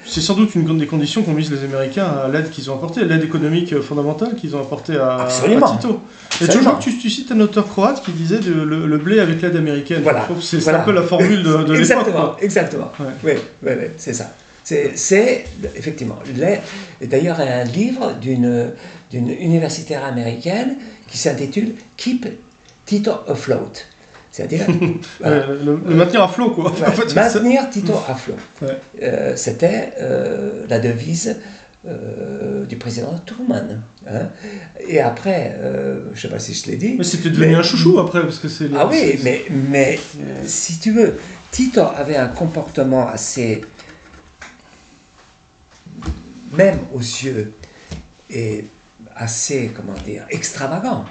c'est sans doute une des conditions qu'ont mises les Américains à l'aide qu'ils ont apportée, l'aide économique fondamentale qu'ils ont apportée à Tito. Et toujours, tu cites un auteur croate qui disait le blé avec l'aide américaine. Voilà. C'est un peu la formule de l'époque. Exactement. Ouais. Oui, c'est ça. C'est effectivement. D'ailleurs, il y a un livre d'une universitaire américaine qui s'intitule Keep Tito Afloat. C'est-à-dire le maintenir à flot, quoi. Ouais, en fait, maintenir Tito à flot. Ouais. C'était la devise du président Truman. Hein. Et après, je ne sais pas si je l'ai dit. Mais c'était devenu un chouchou après, parce que c'est. Ah oui, mais si tu veux, Tito avait un comportement assez, même aux yeux, et assez, comment dire, extravagant.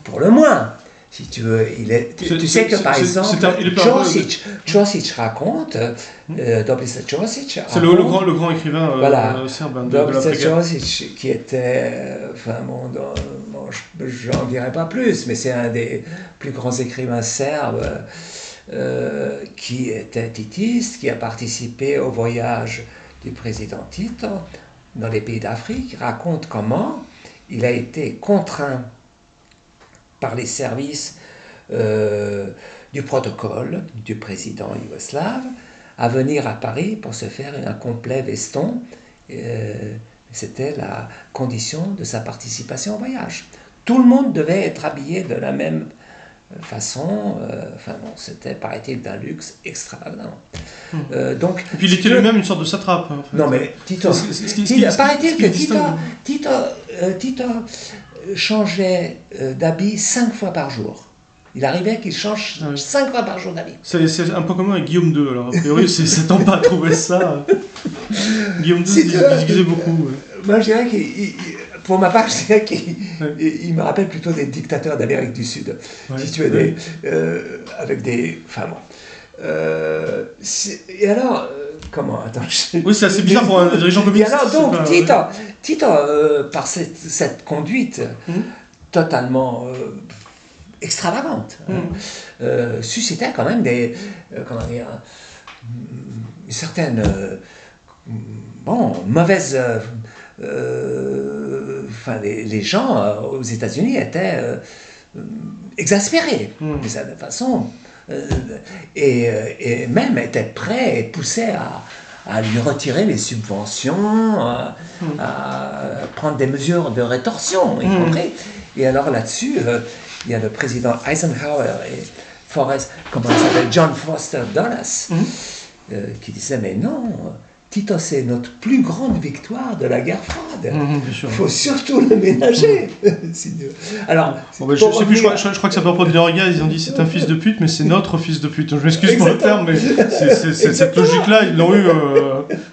Pour le moins. Si tu veux, tu sais que par exemple, Ćosić raconte, Dobriša Ćosić c'est le grand écrivain serbe de Dobriša Ćosić qui était, j'en dirai pas plus, mais c'est un des plus grands écrivains serbes qui était titiste, qui a participé au voyage du président Tito dans les pays d'Afrique, raconte comment il a été contraint par les services du protocole du président yougoslave à venir à Paris pour se faire un complet veston. C'était la condition de sa participation au voyage. Tout le monde devait être habillé de la même façon. C'était, paraît-il, d'un luxe extravagant. Donc, et puis il était lui-même une sorte de satrape. En fait. Non, mais Tito, paraît-il que Tito changeait d'habit 5 fois par jour. Il arrivait qu'il change 5 fois par jour d'habit. C'est un peu commun avec Guillaume II, alors a priori, ça tend pas à trouver ça. Guillaume II se disait beaucoup. Ouais. Moi, je dirais pour ma part, je dirais qu'il me rappelle plutôt des dictateurs d'Amérique du Sud. Si tu veux, avec des... Enfin bon. Et alors... Comment? Attends. Oui, c'est assez bizarre pour un dirigeant communiste. Et alors, donc, Tito par cette conduite totalement extravagante, suscitait quand même des, une certaine mauvaise... les gens aux États-Unis étaient exaspérés de cette façon. Et même était prêt et poussé à lui retirer les subventions, à prendre des mesures de rétorsion, y compris. Et alors là-dessus, il y a le président Eisenhower et John Foster Dulles, qui disait, mais non, Tito, c'est notre plus grande victoire de la guerre froide. Il faut surtout le ménager. Alors, je sais plus, je crois que ça peut propos de Norga, ils ont dit c'est un fils de pute, mais c'est notre fils de pute. Je m'excuse pour le terme, mais cette logique-là, ils l'ont eu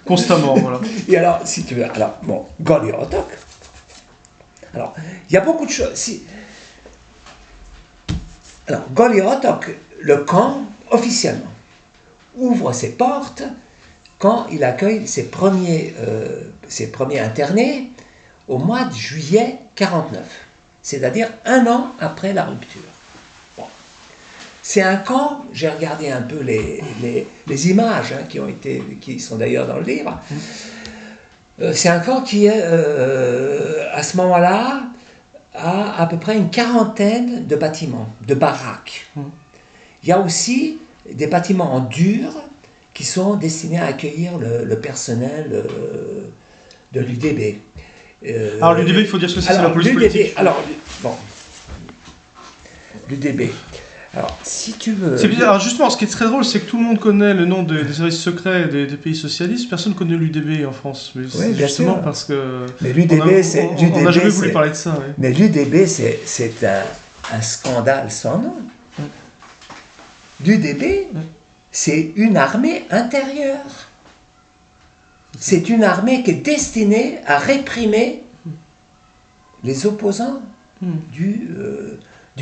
constamment. Voilà. Et alors, si tu veux, Goli Otok. Alors, il y a beaucoup de choses. Alors, Goli Otok, le camp, officiellement, ouvre ses portes quand il accueille ses premiers internés au mois de juillet 1949, c'est-à-dire 1 an après la rupture. Bon. C'est un camp, j'ai regardé un peu les images qui sont d'ailleurs dans le livre, c'est un camp qui est, à ce moment-là, a à peu près une 40aine de bâtiments, de baraques. Il y a aussi des bâtiments en dur, qui sont destinés à accueillir le personnel de l'UDB. Alors l'UDB, il faut dire ce que c'est la police politique. L'UDB. Alors, si tu veux... C'est bizarre. Alors justement, ce qui est très drôle, c'est que tout le monde connaît le nom des services secrets des pays socialistes. Personne ne connaît l'UDB en France. Mais oui, bien justement sûr. parce que... Mais l'UDB, c'est... On n'a jamais voulu parler de ça. Ouais. Mais l'UDB, c'est un scandale sans nom. L'UDB, c'est une armée intérieure. C'est une armée qui est destinée à réprimer les opposants du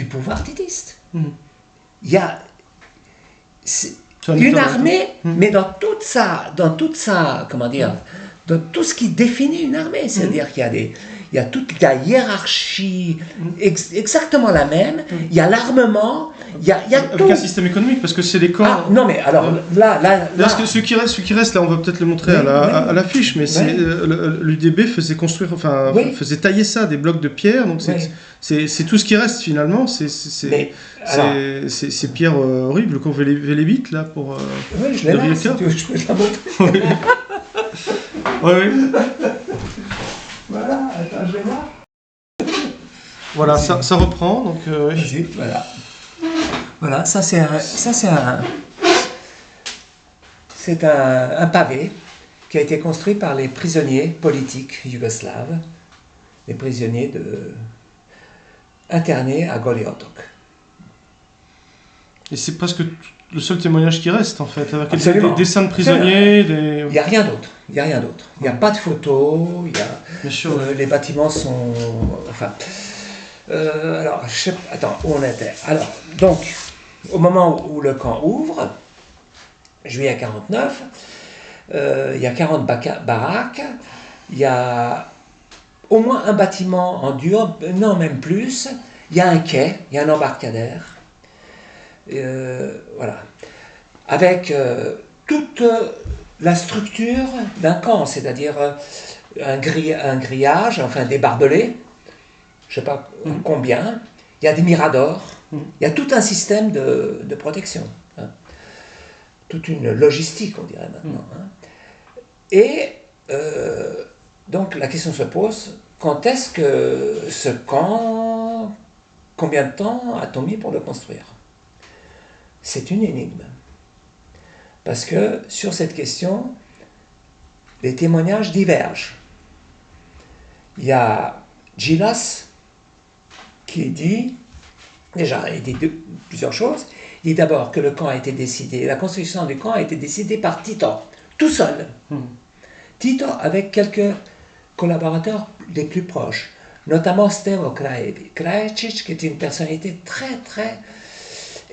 pouvoir titiste. Il y a une armée, mais dans toute sa, comment dire, dans tout ce qui définit une armée, c'est-à-dire qu'il y a toute la hiérarchie exactement la même, il y a l'armement, il y a avec tout. un système économique, parce que c'est les camps... Ah, non mais alors là... Ce qui reste, là on va peut-être le montrer à l'affiche, mais l'UDB faisait construire, faisait tailler ça, des blocs de pierre, donc c'est tout ce qui reste finalement, ces pierres horribles qu'on vélébite là pour... oui, je l'ai là, si tu veux, je peux te la montrer. Oui. Voilà, attends, je vais voir. Voilà, ça reprend, donc... Vas-y, voilà. Voilà, ça c'est un pavé qui a été construit par les prisonniers politiques yougoslaves, les prisonniers internés à Goli Otok. Et c'est presque le seul témoignage qui reste en fait, avec des dessins de prisonniers. Il n'y a rien d'autre. Il n'y a pas de photos. Bien sûr. Les bâtiments sont... Enfin... alors, attends, où on était? Alors, donc, au moment où le camp ouvre, juillet 49, il y a 40 baraques, il y a au moins un bâtiment en dur, non, même plus, il y a un quai, il y a un embarcadère, voilà, avec toute la structure d'un camp, c'est-à-dire un grillage, enfin des barbelés, je ne sais pas combien, il y a des miradors, il y a tout un système de protection, hein. Toute une logistique, on dirait maintenant. Hein. Et donc la question se pose, quand est-ce que ce camp, combien de temps a-t-on mis pour le construire? C'est une énigme. Parce que sur cette question, les témoignages divergent. Il y a Gilas qui dit, déjà, il dit plusieurs choses. Il dit d'abord que le camp a été décidé, la construction du camp a été décidée par Tito, tout seul. Tito avec quelques collaborateurs les plus proches, notamment Stevo Krajic, qui est une personnalité très très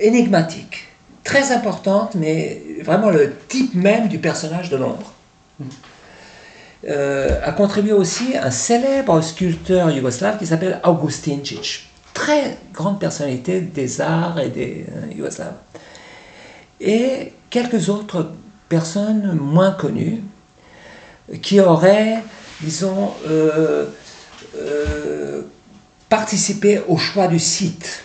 énigmatique, très importante, mais vraiment le type même du personnage de l'ombre. A contribué aussi un célèbre sculpteur yougoslave qui s'appelle Augustin Cic, très grande personnalité des arts et des yougoslaves. Et quelques autres personnes moins connues qui auraient, disons, participé au choix du site.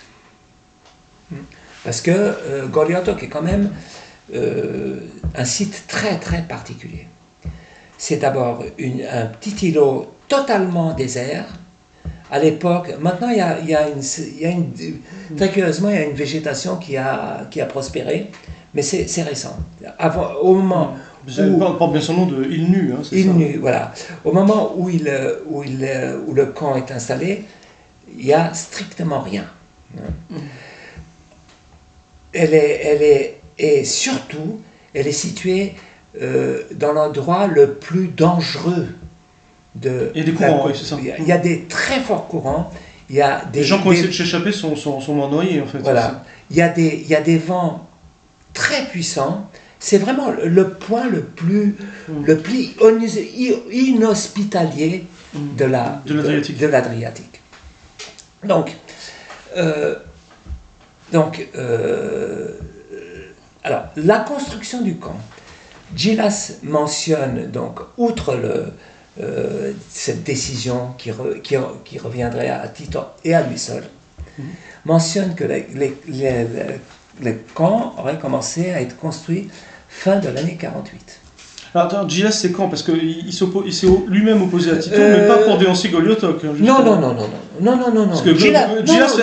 Parce que Goli Otok est quand même un site très très particulier. C'est d'abord un petit îlot totalement désert. À l'époque, maintenant très curieusement, il y a une végétation qui a prospéré, mais c'est récent. Au moment on porte bien son nom de île nue. Hein, île nue, voilà. Au moment où le camp est installé, il n'y a strictement rien. Et surtout, elle est située dans l'endroit le plus dangereux. Et des courants, oui, c'est ça. Il y a des très forts courants. Il y a les gens qui ont essayé de s'échapper sont morts noyés, en fait. Voilà. Il y a des vents très puissants. C'est vraiment le point le plus inhospitalier de l'Adriatique. Donc, alors, la construction du camp. Gilas mentionne, donc, outre cette décision qui reviendrait à Tito et à lui seul, mentionne que le camp aurait commencé à être construit fin de l'année 48. Alors attends, Gilas c'est quand? Parce qu'il s'est lui-même opposé à Tito, mais pas pour dénoncer Goliotok. Non. Parce que Gilas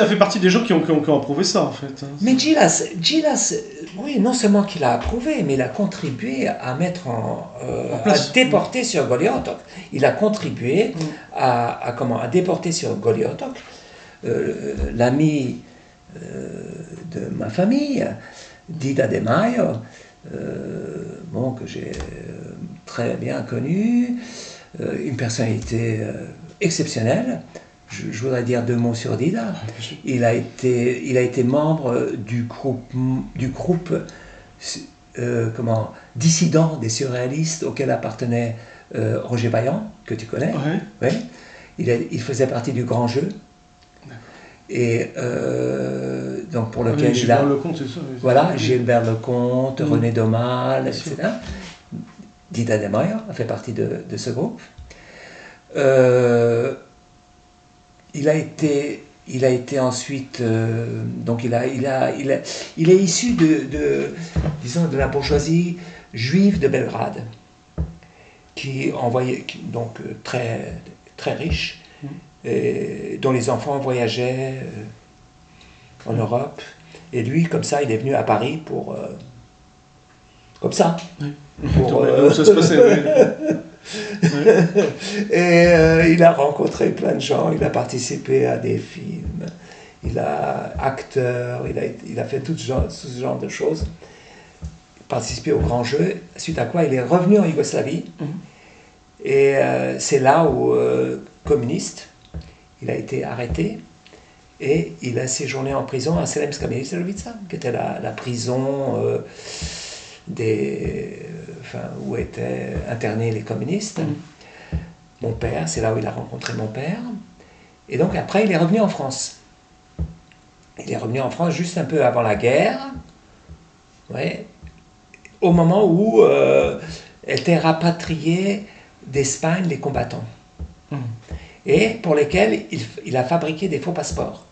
a fait partie des gens qui ont approuvé ça en fait. Mais Gilas, oui, non seulement qu'il a approuvé, mais il a contribué à mettre à déporter sur Goliotok. Il a contribué à déporter sur Goliotok l'ami de ma famille, Dida de Mayo, que j'ai très bien connu, une personnalité exceptionnelle. Je voudrais dire 2 mots sur Dida. Il a été membre du groupe dissident des surréalistes auquel appartenait Roger Vaillant, que tu connais. Ouais. Il faisait partie du Grand Jeu. Et donc pour lequel Gilbert Lecomte, c'est ça. Voilà, Gilbert Lecomte, René Daumal, etc. Dida de Mayo a fait partie de ce groupe. Il a été ensuite, donc il est issu de la bourgeoisie juive de Belgrade, donc très très riche, et dont les enfants voyageaient en Europe. Et lui, comme ça, il est venu à Paris pour comme ça. Oui. Ça se passait. Et il a rencontré plein de gens, il a participé à des films, il a acteur, il a fait tout ce genre de choses, participé au Grand Jeu, suite à quoi il est revenu en Yougoslavie. Et c'est là où, communiste, il a été arrêté et il a séjourné en prison à Sremska Milosevica, qui était la prison où étaient internés les communistes. Mon père, c'est là où il a rencontré mon père. Et donc après, il est revenu en France. Il est revenu en France juste un peu avant la guerre, au moment où étaient rapatriés d'Espagne les combattants. Et pour lesquels il a fabriqué des faux passeports.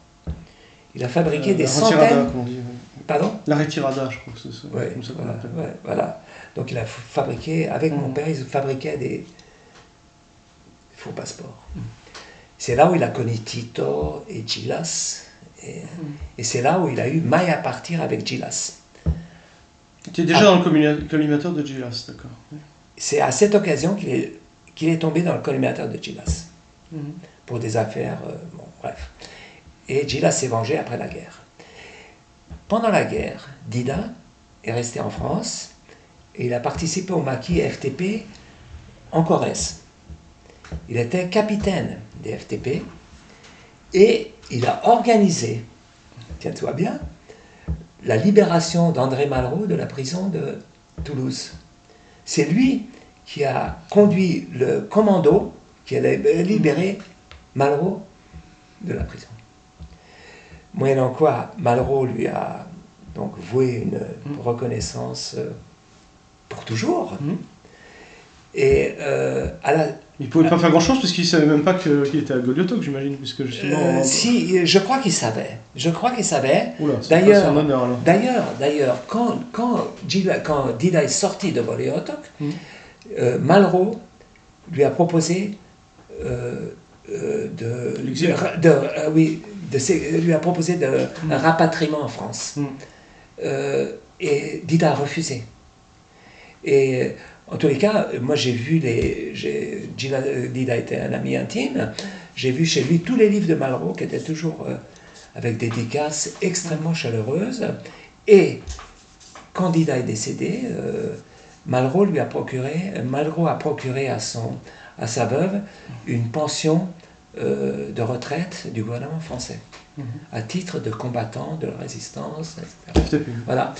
Il a fabriqué des centaines... Pardon ? La retirada, je crois que c'est ça. Comme ça qu'on appelle. Voilà. Donc il a fabriqué, avec mon père, il fabriquait des faux passeports. C'est là où il a connu Tito et Gilas. Et c'est là où il a eu maille à partir avec Gilas. Tu es déjà dans le collimateur de Gilas, d'accord. C'est à cette occasion qu'il est tombé dans le collimateur de Gilas. Pour des affaires, bref. Et Gilas s'est vengé après la guerre. Pendant la guerre, Dida est resté en France et il a participé au maquis FTP en Corrèze. Il était capitaine des FTP et il a organisé, tiens-toi bien, la libération d'André Malraux de la prison de Toulouse. C'est lui qui a conduit le commando qui allait libérer Malraux de la prison. Moyennant quoi, Malraux lui a donc voué une reconnaissance pour toujours. Et il ne pouvait pas faire grand-chose parce qu'il ne savait même pas qu'il était à Goliotok, j'imagine, puisque justement... Si, je crois qu'il savait. Oula, D'ailleurs, quand Dida est sorti de Goliotok, Malraux lui a proposé lui a proposé un rapatriement en France. Et Dida a refusé. Et en tous les cas, moi j'ai vu Dida était un ami intime, j'ai vu chez lui tous les livres de Malraux qui étaient toujours avec des dédicaces extrêmement chaleureuses. Et quand Dida est décédé, Malraux a procuré à sa veuve une pension de retraite du gouvernement français, à titre de combattant de la résistance, etc. Voilà.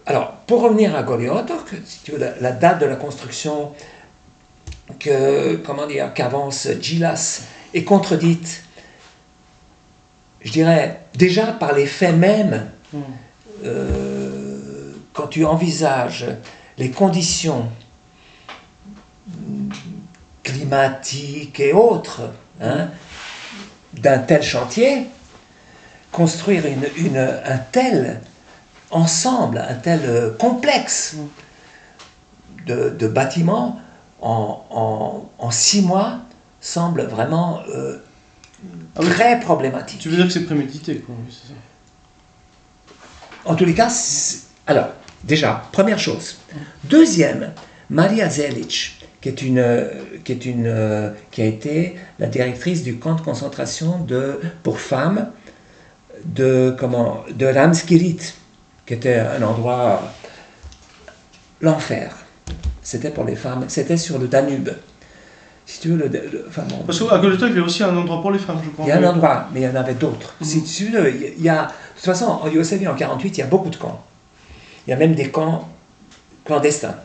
Alors, pour revenir à Goliotok, si tu veux, la date de la construction qu'avance Gilas est contredite, je dirais, déjà par les faits mêmes, quand tu envisages les conditions climatiques et autres d'un tel chantier, construire un tel ensemble, un tel complexe de bâtiments en 6 mois semble vraiment très problématique. Tu veux dire que c'est prémédité, quoi, oui, c'est ça. En tous les cas, alors, déjà, première chose. Deuxième, Maria Zelic, qui a été la directrice du camp de concentration pour femmes de Ramskirit, qui était un endroit, l'enfer. C'était pour les femmes, c'était sur le Danube. Si tu veux, parce qu'à Golgotha, il y a aussi un endroit pour les femmes, je crois. Il y a un endroit, mais il y en avait d'autres. Si tu veux, il y a, de toute façon, en Yougoslavie, en 1948, il y a beaucoup de camps. Il y a même des camps clandestins.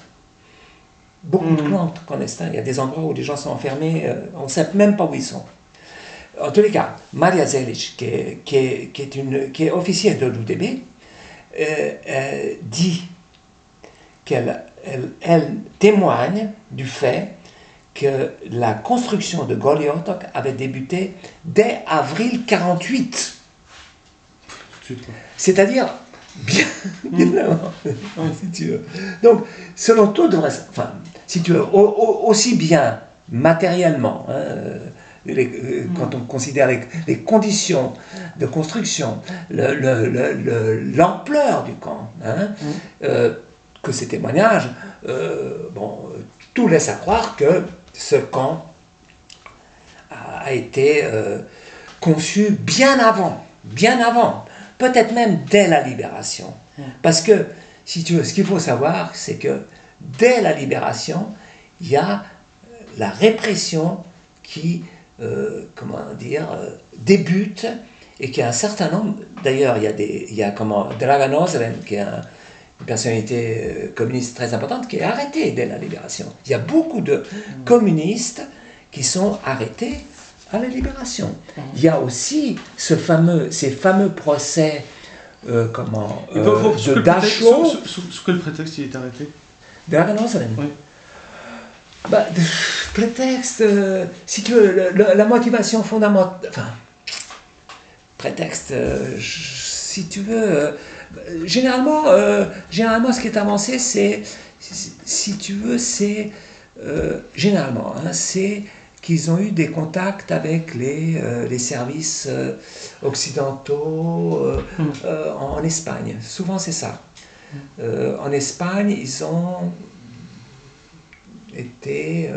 Beaucoup de camps clandestins. Il y a des endroits où les gens sont enfermés, on ne sait même pas où ils sont. En tous les cas, Maria Zelic, qui est officière de l'UDB, dit qu'elle témoigne du fait que la construction de Goli Otok avait débuté dès avril 1948. C'est-à-dire bien avant, si tu veux. Donc, selon tout, si tu veux, aussi bien matériellement, quand on considère les conditions de construction, l'ampleur du camp, que ces témoignages, tout laisse à croire que ce camp a été conçu bien avant, peut-être même dès la libération. Parce que, si tu veux, ce qu'il faut savoir, c'est que dès la libération, il y a la répression qui, débute, et qu'il y a un certain nombre, d'ailleurs, il y a Dragan Ozren, qui est une personnalité communiste très importante, qui est arrêtée dès la libération. Il y a beaucoup de communistes qui sont arrêtés à la libération. Il y a aussi ces fameux procès de Dachau. Sous quel prétexte il est arrêté? Dragan Ozren. Oui. Prétexte, si tu veux, la motivation fondamentale, prétexte, si tu veux, généralement, ce qui est avancé, c'est, si tu veux, c'est, généralement, c'est qu'ils ont eu des contacts avec les services occidentaux en Espagne. Souvent, c'est ça. En Espagne, ils ont été,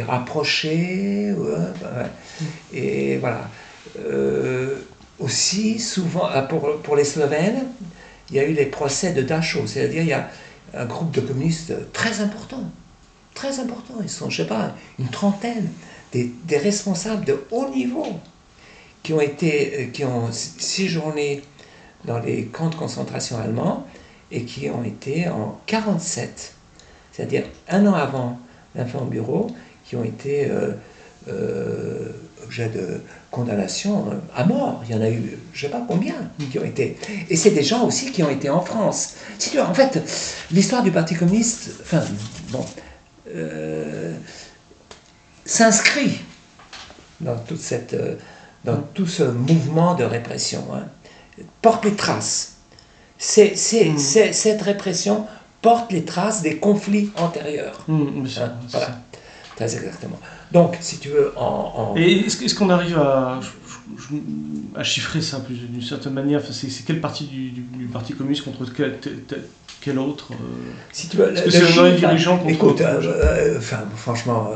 approchés, et voilà. Aussi, souvent, pour les Slovènes, il y a eu les procès de Dachau, c'est-à-dire il y a un groupe de communistes très important, ils sont, je ne sais pas, une trentaine, des responsables de haut niveau qui ont séjourné dans les camps de concentration allemands et qui ont été en 1947, c'est-à-dire un an avant l'Infant Bureau, qui ont été objet de condamnation à mort. Il y en a eu, je ne sais pas combien, qui ont été. Et c'est des gens aussi qui ont été en France. En fait, l'histoire du Parti communiste, s'inscrit dans tout ce mouvement de répression, porte les traces. Cette répression porte les traces des conflits antérieurs. Voilà, très exactement. Donc, si tu veux, Et est-ce qu'on arrive à chiffrer ça d'une certaine manière? C'est quelle partie du Parti communiste contre quel autre Si tu veux, est-ce que c'est un dirigeant contre... Écoute, franchement,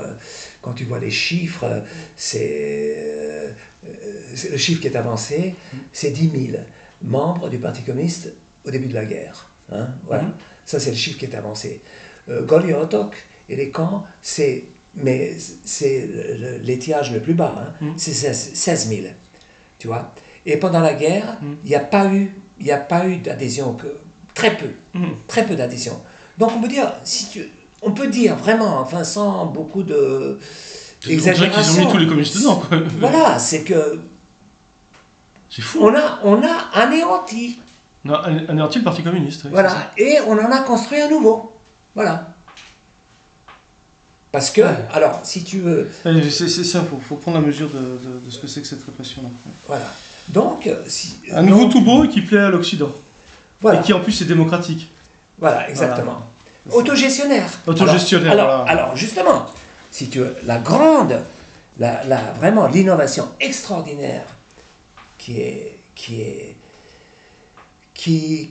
quand tu vois les chiffres, c'est le chiffre qui est avancé, c'est 10 000 membres du Parti communiste au début de la guerre. Voilà. Ça, c'est le chiffre qui est avancé. Goli Otok et les camps, c'est l'étiage le plus bas, c'est 16 000, tu vois. Et pendant la guerre, il n'y a pas eu d'adhésion, très peu d'adhésion. Donc on peut dire vraiment, sans beaucoup d'exagération. Ils ont mis tous les communistes dedans, quoi. Voilà, c'est que c'est fou. On a anéanti. On a anéanti le Parti communiste. Oui, voilà, et on en a construit un nouveau. Voilà. Parce que, alors, si tu veux... C'est ça, il faut prendre la mesure de ce que c'est que cette répression-là. Voilà. Donc... un nouveau tout beau et qui plaît à l'Occident. Voilà. Et qui en plus est démocratique. Voilà, exactement. Autogestionnaire. Autogestionnaire, voilà. Alors, justement, si tu veux, vraiment l'innovation extraordinaire qui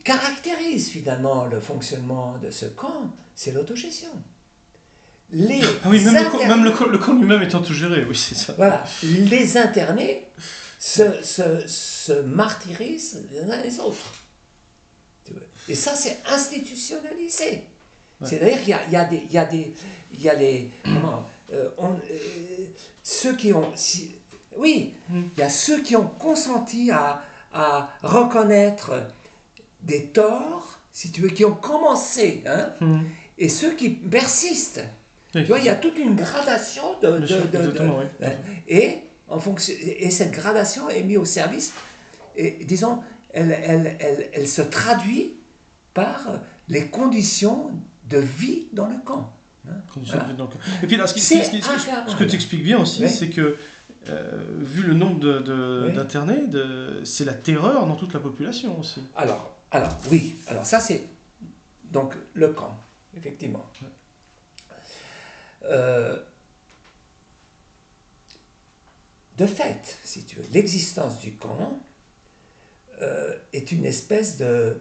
caractérise finalement le fonctionnement de ce camp, c'est l'autogestion. Même le camp lui-même est autogéré, oui, c'est ça. Voilà, les internés se martyrisent les uns les autres. Et ça, c'est institutionnalisé. Ouais. C'est-à-dire qu'il y a des ceux qui ont, il y a ceux qui ont consenti à reconnaître des torts, si tu veux, qui ont commencé, et ceux qui persistent. Oui. Tu vois, il y a toute une gradation et cette gradation est mise au service, et disons, elle se traduit par les conditions de vie dans le camp. Voilà. Et puis là, ce que tu expliques bien aussi, c'est que vu le nombre d'internés, c'est la terreur dans toute la population aussi. Alors ça c'est donc le camp, effectivement. De fait, si tu veux, l'existence du camp est une espèce de,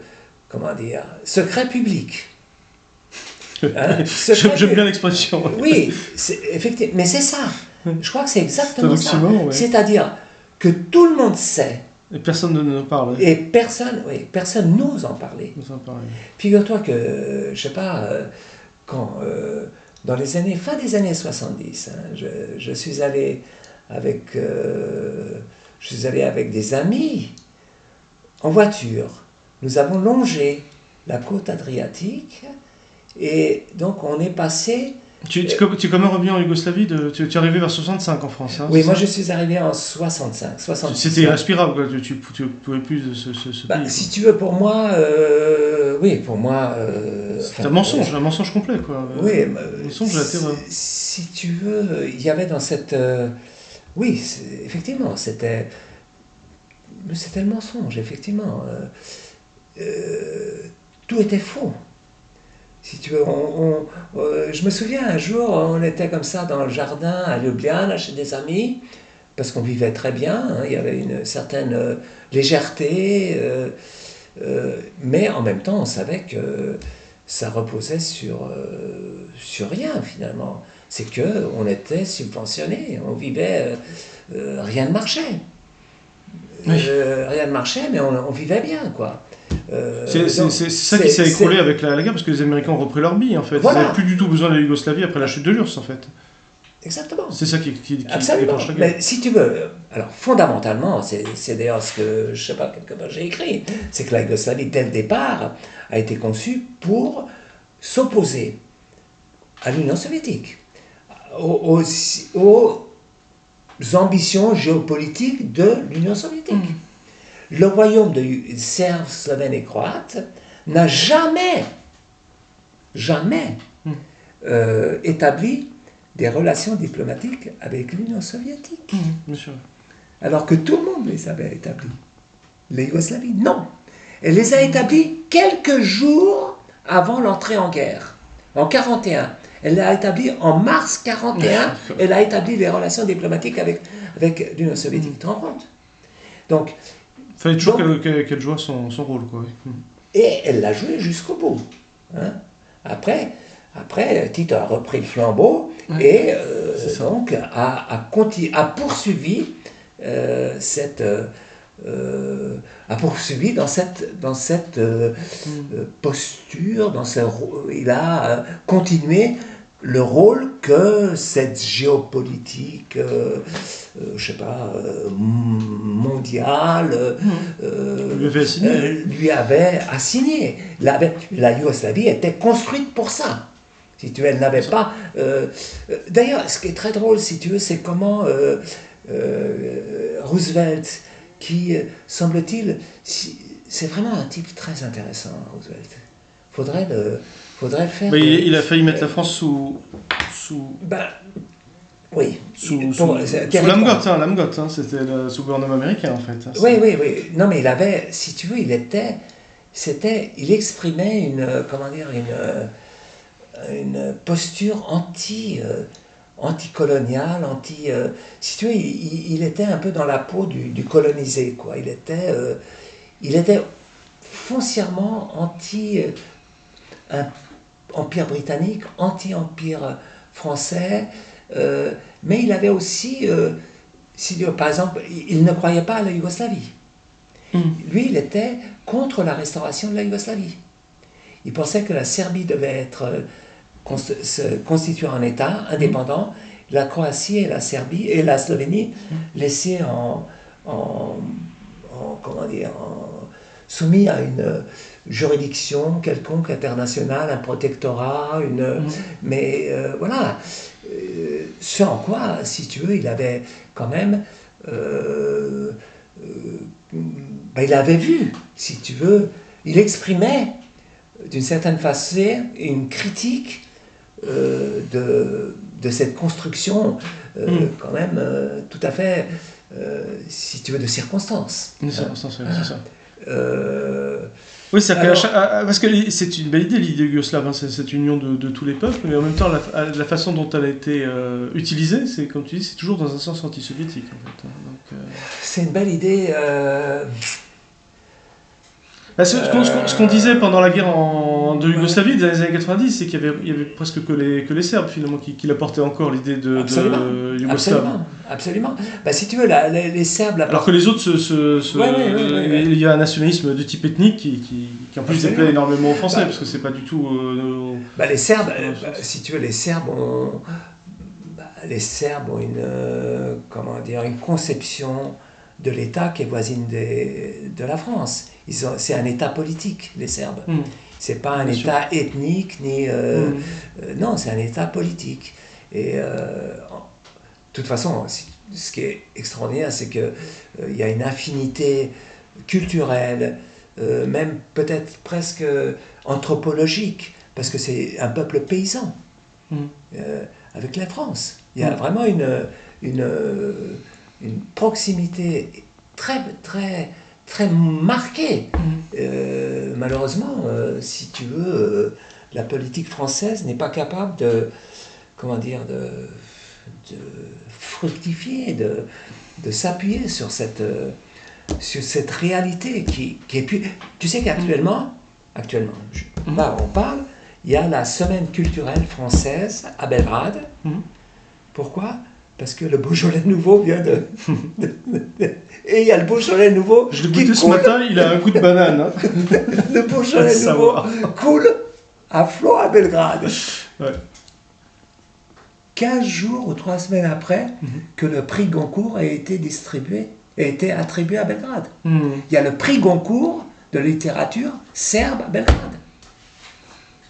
secret public. J'aime bien l'expression. Oui, effectivement, mais c'est ça. Je crois que c'est exactement ça. Ouais. C'est-à-dire que tout le monde sait. Et personne ne nous parle. Et personne n'ose en parler. Figure-toi que, je sais pas, quand, dans les fin des années 70, je suis allé avec des amis en voiture. Nous avons longé la côte adriatique. Et donc on est passé... Tu es quand même revenu en Yougoslavie, tu es arrivé vers 65 en France. Oui, moi je suis arrivé en 65. C'était irrespirable, tu ne pouvais plus de ce pays. Si tu veux, pour moi, c'est un mensonge complet, quoi. Oui, un mensonge de la terreur. Si tu veux, il y avait dans cette... effectivement, c'était le mensonge, effectivement. Tout était faux. Si tu veux, je me souviens un jour, on était comme ça dans le jardin à Ljubljana chez des amis, parce qu'on vivait très bien, il y avait une certaine légèreté, mais en même temps on savait que ça reposait sur rien finalement. C'est qu'on était subventionné, on vivait, rien ne marchait. Rien ne marchait, mais on vivait bien, quoi. C'est ça qui s'est écroulé avec la guerre, parce que les Américains ont repris leur bille, en fait. Voilà. Ils n'avaient plus du tout besoin de la Yougoslavie après la chute de l'URSS, en fait. Exactement. C'est ça qui déclenche la guerre. Mais si tu veux, alors fondamentalement, c'est d'ailleurs ce que, je sais pas, quelque part j'ai écrit, c'est que la Yougoslavie, dès le départ, a été conçue pour s'opposer à l'Union soviétique, aux ambitions géopolitiques de l'Union soviétique. Le royaume de Serbes, Slovènes et Croates n'a jamais établi des relations diplomatiques avec l'Union soviétique. Bien sûr. Alors que tout le monde les avait établies. La Yougoslavie, non. Elle les a établies quelques jours avant l'entrée en guerre, en 1941. Elle l'a établi en mars 1941, elle a établi les relations diplomatiques avec l'Union soviétique. Tu te rends compte? Donc, il fallait toujours qu'elle joue son rôle, quoi. Et elle l'a joué jusqu'au bout. Après, Tito a repris le flambeau et donc a poursuivi dans cette posture, il a continué le rôle que cette géopolitique, mondiale, lui avait assigné. La Yougoslavie était construite pour ça. Si tu veux, elle n'avait pas... D'ailleurs, ce qui est très drôle, si tu veux, c'est comment Roosevelt, qui, semble-t-il, c'est vraiment un type très intéressant, Roosevelt. Faudrait le faire. Mais il a failli mettre la France sous oui. Sous l'AMGOT, c'était sous le gouvernement américain, en fait. Oui. Non, mais il avait, si tu veux, il exprimait une posture anticoloniale, si tu veux, il était un peu dans la peau du colonisé, quoi. Il était foncièrement anti-empire britannique, anti-empire français, mais il avait aussi, par exemple, il ne croyait pas à la Yougoslavie. Lui, il était contre la restauration de la Yougoslavie. Il pensait que la Serbie devait se constituer en État indépendant, la Croatie et la Serbie et la Slovénie laissées soumis à une juridiction quelconque internationale, un protectorat, mais voilà. Ce en quoi, si tu veux, il avait quand même... il avait vu, si tu veux, il exprimait d'une certaine façon une critique de cette construction quand même tout à fait, si tu veux, de circonstances. Une circonstance, oui, c'est ça. Oui, parce que c'est une belle idée, l'idée yougoslave, hein, cette union de tous les peuples, mais en même temps, la façon dont elle a été utilisée, c'est, comme tu dis, c'est toujours dans un sens anti-soviétique, en fait. Donc, c'est une belle idée. Ce qu'on disait pendant la guerre de Yougoslavie des années 90, c'est qu'il y avait presque que les Serbes finalement qui la portaient encore, l'idée de Yougoslave. Absolument. Si tu veux, les Serbes... Alors que les autres, il y a un nationalisme de type ethnique qui en plus déplaît énormément aux Français, parce que c'est pas du tout... les Serbes, si tu veux, les Serbes ont une conception de l'État qui est voisine de la France. C'est un État politique, les Serbes. C'est pas un État ethnique, ni... non, c'est un État politique. Et de toute façon, ce qui est extraordinaire, c'est qu'il y a une affinité culturelle, même peut-être presque anthropologique, parce que c'est un peuple paysan, avec la France. Il y a vraiment une proximité très, très, très marquée. Malheureusement, si tu veux, la politique française n'est pas capable de fructifier, de s'appuyer sur cette réalité qui est plus... Tu sais qu'actuellement, là on parle, il y a la semaine culturelle française à Belgrade. Pourquoi ? Parce que le Beaujolais nouveau vient et il y a le Beaujolais nouveau. Je l'ai goûté ce matin, il a un goût de banane. Hein. Le Beaujolais nouveau coule à flot à Belgrade. Ouais. 15 jours ou 3 semaines après que le prix Goncourt a été attribué à Belgrade. Il y a le prix Goncourt de littérature serbe à Belgrade.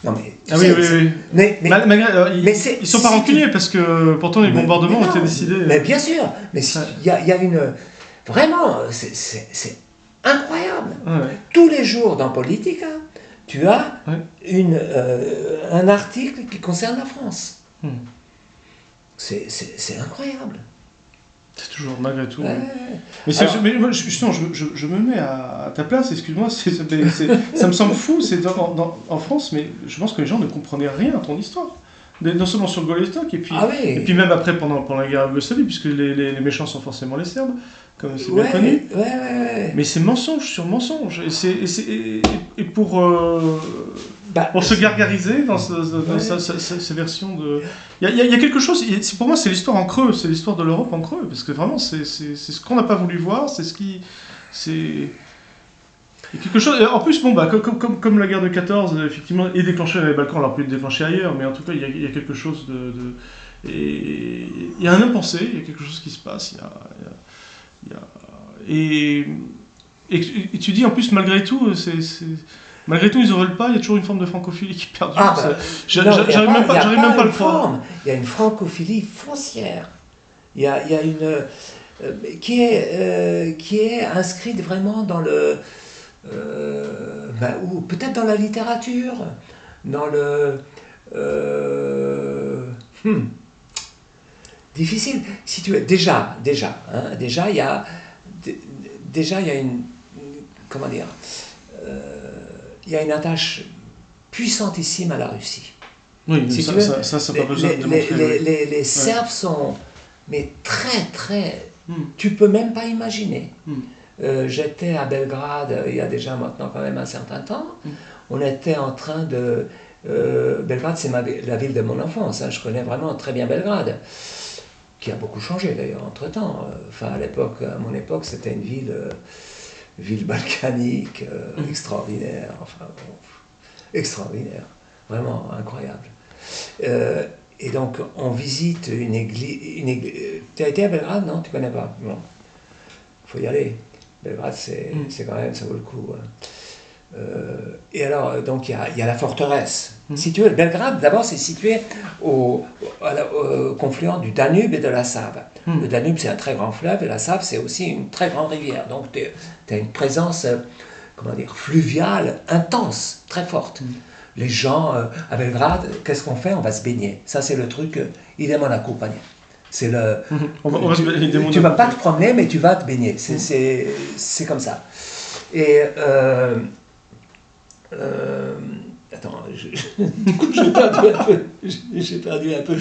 Non, mais, oui. Mais ils sont pas rancuniers parce que pourtant les bombardements ont été décidés. Mais bien sûr, mais il y a une... Vraiment, c'est incroyable. Ouais. Tous les jours dans Politica, tu as un article qui concerne la France. C'est incroyable. C'est toujours, malgré tout. Ouais. Mais moi, justement, je me mets à ta place, excuse-moi, ça me semble fou, en France, mais je pense que les gens ne comprenaient rien à ton histoire. Non seulement sur Golestok, et puis même après, pendant la guerre de Yougoslavie, puisque les méchants sont forcément les Serbes, comme c'est bien connu. Mais c'est mensonge sur mensonge. Et pour se gargariser dans ces versions de... Il y a quelque chose, pour moi c'est l'histoire en creux, c'est l'histoire de l'Europe en creux, parce que vraiment c'est ce qu'on n'a pas voulu voir, c'est ce qui... Il y a quelque chose... En plus, comme la guerre de 14, effectivement, est déclenchée dans les Balkans, elle aurait pu être déclenchée ailleurs, mais en tout cas, il y a quelque chose et il y a un impensé, il y a quelque chose qui se passe, et tu dis, en plus, malgré tout, malgré tout, ils n'auraient pas, il y a toujours une forme de francophilie qui perdure. J'arrive même pas à le croire. Il y a une francophilie foncière. Il y a une... qui est inscrite vraiment dans le... ou peut-être dans la littérature, dans le... difficile. Si tu veux, déjà, il y a une... Comment dire il y a une attache puissantissime à la Russie. Oui, si ça pas besoin de démontrer. Les Serbes sont mais très... Tu peux même pas imaginer. J'étais à Belgrade il y a déjà maintenant quand même un certain temps. On était en train de... Belgrade, c'est la ville de mon enfance. Hein. Je connais vraiment très bien Belgrade, qui a beaucoup changé d'ailleurs entre-temps. Enfin, à mon époque, c'était une ville balkanique, extraordinaire. Enfin, extraordinaire. Vraiment incroyable. Et donc, on visite une église. Tu as été à Belgrade, non? Tu connais pas? Non. Il faut y aller. Belgrade, c'est quand même, ça vaut le coup. Hein. Et alors, donc, il y a la forteresse. Située, Belgrade, d'abord, c'est situé au confluent du Danube et de la Save. Le Danube, c'est un très grand fleuve, et la Save, c'est aussi une très grande rivière. Donc, tu as une présence, fluviale, intense, très forte. Les gens, à Belgrade, qu'est-ce qu'on fait? On va se baigner. Ça, c'est le truc, idem à compagnie. C'est le... tu vas pas te promener, mais tu vas te baigner. C'est comme ça. Et... attends, j'ai perdu un peu.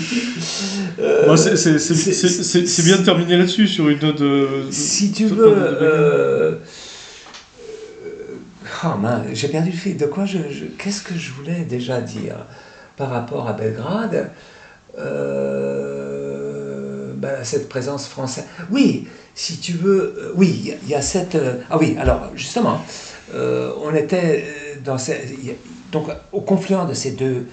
C'est bien de terminer là-dessus, sur une note de... Si tu veux... oh mince, j'ai perdu le fil. De quoi qu'est-ce que je voulais déjà dire par rapport à Belgrade? Cette présence française. Oui, si tu veux, oui, il y a cette... ah oui, alors justement, on était donc au confluent de ces deux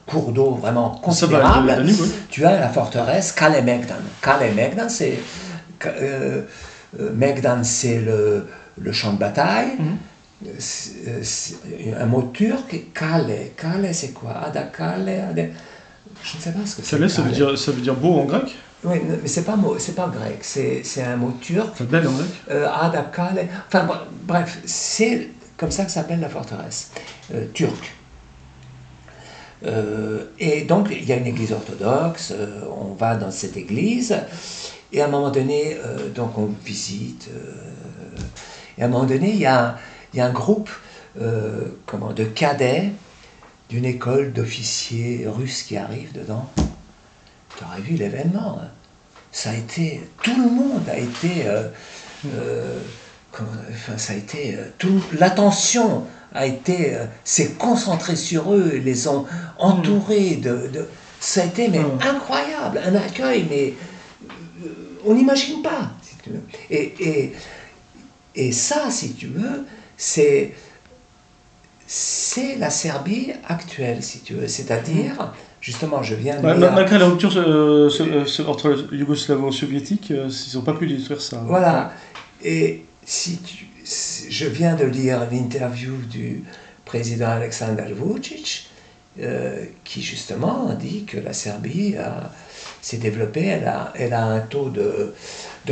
cours d'eau vraiment considérables. Tu as la forteresse Kale-Megdan. Kale-Megdan, c'est Megdan, c'est le champ de bataille. Un mot turc. Kale, c'est quoi? Ada Kale. Je ne sais pas ce que c'est. Kale, ça veut dire beau en grec? Oui, mais c'est pas grec, c'est un mot turc. Ça belle en grec? Ada Kale. Enfin bref, c'est comme ça que s'appelle la forteresse turque. Et donc il y a une église orthodoxe. On va dans cette église et à un moment donné, donc on visite. Et à un moment donné, il y a un groupe de cadets d'une école d'officiers russes qui arrive dedans. Tu aurais vu l'événement. Hein. Ça a été... Tout le monde a été... l'attention s'est concentrée sur eux, ils les ont entourés ça a été incroyable, un accueil, mais on n'imagine pas. Si tu veux. Et ça, si tu veux, c'est la Serbie actuelle, si tu veux. C'est-à-dire, justement, je viens de lire... Malgré la rupture entre le yougoslavo-soviétique, ils n'ont pas pu détruire ça. Voilà. Et je viens de lire l'interview du président Aleksandar Vučić, qui justement dit que la Serbie s'est développée, elle a un taux de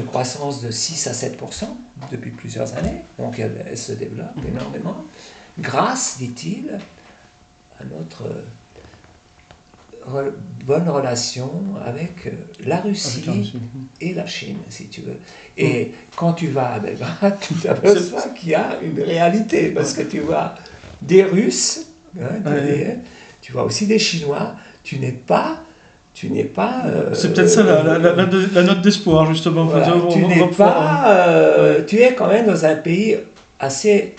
croissance de 6 à 7% depuis plusieurs années, donc elle se développe énormément, grâce, dit-il, à notre bonne relation avec la Russie et la Chine, si tu veux. Et quand tu vas à Belgrade, tu t'aperçois qu'il y a une réalité, parce que tu vois des Russes, tu vois aussi des Chinois, tu n'es pas... c'est peut-être ça la note d'espoir, justement. Voilà, tu es quand même dans un pays assez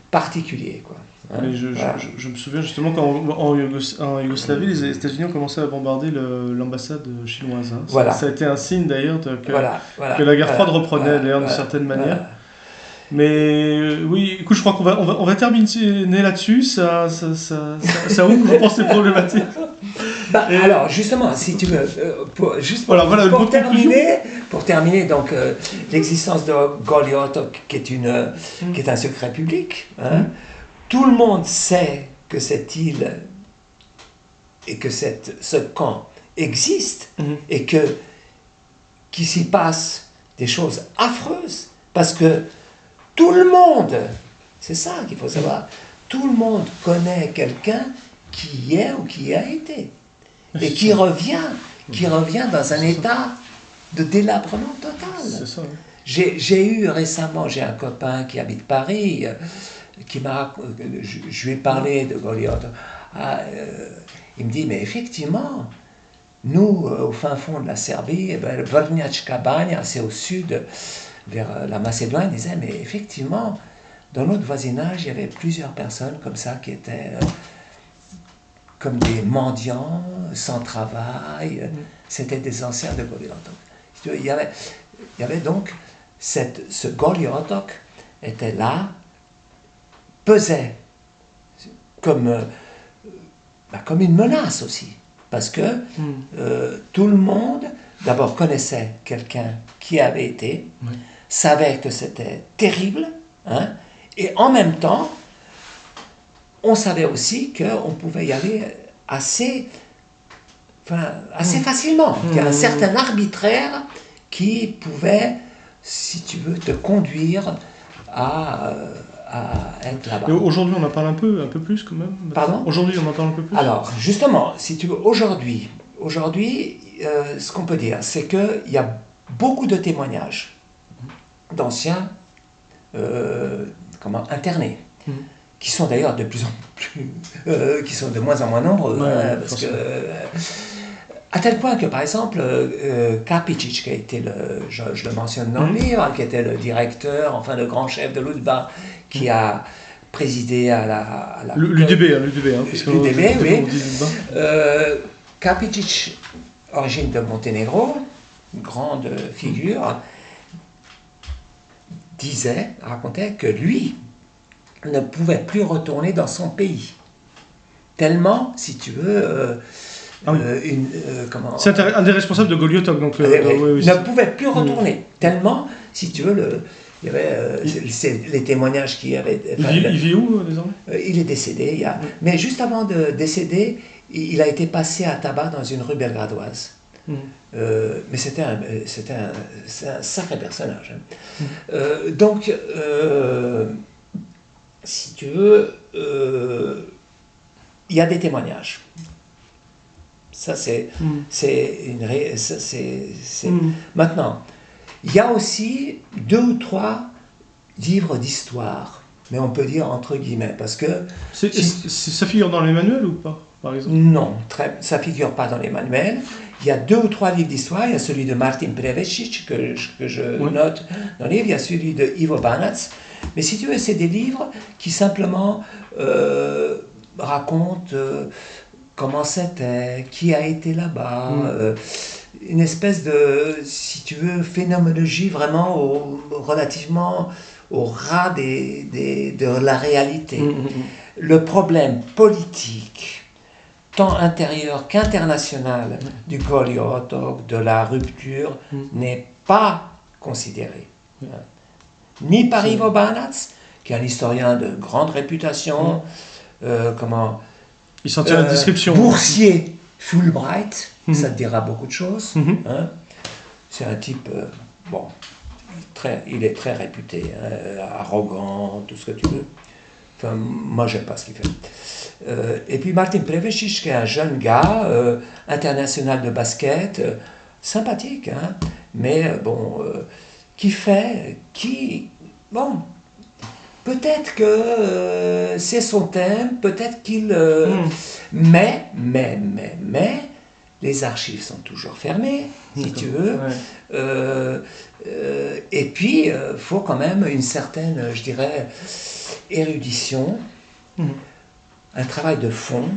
particulier, quoi. Hein, mais je me souviens justement qu'en Yougoslavie, les États-Unis ont commencé à bombarder l'ambassade chinoise. Hein. Voilà. Ça a été un signe d'ailleurs que la guerre froide reprenait d'ailleurs d'une certaine manière. Voilà. Mais oui, écoute, je crois qu'on va terminer là-dessus. Ça ouvre, je pense, les problématiques. Alors justement, si tu veux, pour terminer, donc l'existence de Goliot, qui est un secret public. Hein, tout le monde sait que cette île et que ce camp existe et qu'il s'y passe des choses affreuses, parce que tout le monde, c'est ça qu'il faut savoir, tout le monde connaît quelqu'un qui y est ou qui y a été. Et qui revient dans un état de délabrement total. C'est ça, oui. J'ai eu récemment, j'ai un copain qui habite Paris, je lui ai parlé de Goliot. il me dit, mais effectivement, nous, au fin fond de la Serbie, Vrnjačka Banja, c'est au sud, vers la Macédoine, il disait, mais effectivement, dans notre voisinage, il y avait plusieurs personnes comme ça qui étaient comme des mendiants, sans travail. C'était des anciens de Goli Otok. Il y avait donc ce Goli Otok était là, pesait comme une menace aussi. Parce que tout le monde, d'abord, connaissait quelqu'un qui avait été, savait que c'était terrible, hein, et en même temps, on savait aussi qu'on pouvait y aller assez facilement. Il y a un certain arbitraire qui pouvait, si tu veux, te conduire à être là-bas. Et aujourd'hui, on en parle un peu plus quand même. Pardon ? Aujourd'hui, on en parle un peu plus. Alors, justement, si tu veux, aujourd'hui, ce qu'on peut dire, c'est qu'il y a beaucoup de témoignages d'anciens internés, qui sont d'ailleurs de plus en plus, qui sont de moins en moins nombreux, parce que, à tel point que, par exemple, Kapicic, qui a été je le mentionne dans le livre, qui était le directeur, enfin le grand chef de l'UDBA, qui a présidé à la l'UDB, l'UDB, oui. Kapicic, origine de Monténégro, une grande figure, racontait que lui ne pouvait plus retourner dans son pays. Tellement, si tu veux, c'est un des responsables de Goli Otok, donc ne pouvait plus retourner. Tellement, si tu veux, il y avait les témoignages qui avaient. Il vit où désormais ? Il est décédé. Mais juste avant de décéder, il a été passé à tabac dans une rue belgradoise. Mais c'était un sacré personnage. Donc, si tu veux, il y a des témoignages. Ça, c'est Maintenant, il y a aussi 2 ou 3 livres d'histoire, mais on peut dire entre guillemets, parce que... ça figure dans les manuels ou pas, par exemple ? Non, ça ne figure pas dans les manuels. Il y a 2 ou 3 livres d'histoire. Il y a celui de Martin Prevecic, que je note dans le livre. Il y a celui de Ivo Banac. Mais si tu veux, c'est des livres qui simplement racontent comment c'était, qui a été là-bas, une espèce de, si tu veux, phénoménologie vraiment relativement au ras de la réalité. Le problème politique, tant intérieur qu'international, du Goli Otok, de la rupture, n'est pas considéré. Ni par Ivo Banac, qui est un historien de grande réputation, il s'en tient à la description. Boursier Fulbright, ça te dira beaucoup de choses. Hein. C'est un type, il est très réputé, arrogant, tout ce que tu veux. Enfin, moi, j'aime pas ce qu'il fait. Et puis Martin Prevecic, qui est un jeune gars, international de basket, sympathique, hein, mais peut-être que c'est son thème, peut-être qu'il... Mais, les archives sont toujours fermées, si tu veux. Et puis, il faut quand même une certaine, je dirais, érudition, un travail de fond.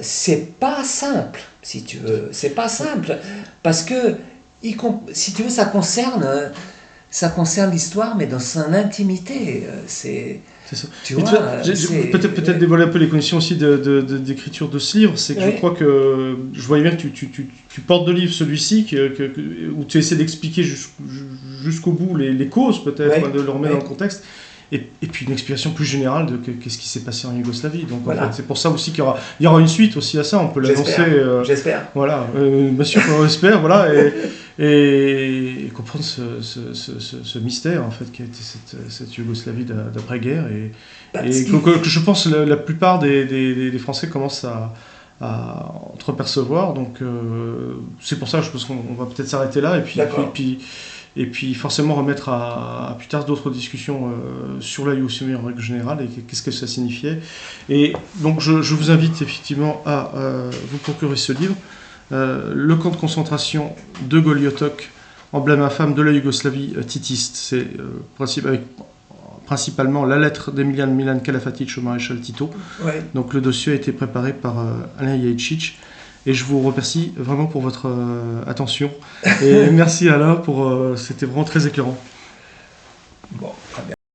C'est pas simple, si tu veux. C'est pas simple, parce que, si tu veux, ça concerne l'histoire, mais dans son intimité. C'est ça. Tu vois, peut-être dévoiler un peu les conditions aussi d'écriture de ce livre. C'est que je crois que je voyais bien que tu portes de livre celui-ci, où tu essaies d'expliquer jusqu'au bout les causes, peut-être, de le remettre dans le contexte. Et puis une explication plus générale de qu'est-ce qui s'est passé en Yougoslavie. Donc en fait, c'est pour ça aussi qu'il y aura une suite aussi à ça. On peut l'annoncer. J'espère. Voilà, bien sûr qu'on l'espère. Voilà, et comprendre ce mystère en fait qui a été cette Yougoslavie d'après-guerre et que je pense la plupart des Français commencent à entrepercevoir. Donc c'est pour ça que je pense qu'on va peut-être s'arrêter là et puis Et puis forcément remettre à plus tard d'autres discussions sur la leucémie en règle générale et qu'est-ce que ça signifiait. Et donc je vous invite effectivement à vous procurer ce livre, Le camp de concentration de Goliotok, emblème infâme de la Yougoslavie titiste. C'est avec principalement la lettre d'Emilian Milan Kalafatic au maréchal Tito. Ouais. Donc le dossier a été préparé par Alain Jajicic. Et je vous remercie vraiment pour votre attention. Et merci Alain, c'était vraiment très éclairant.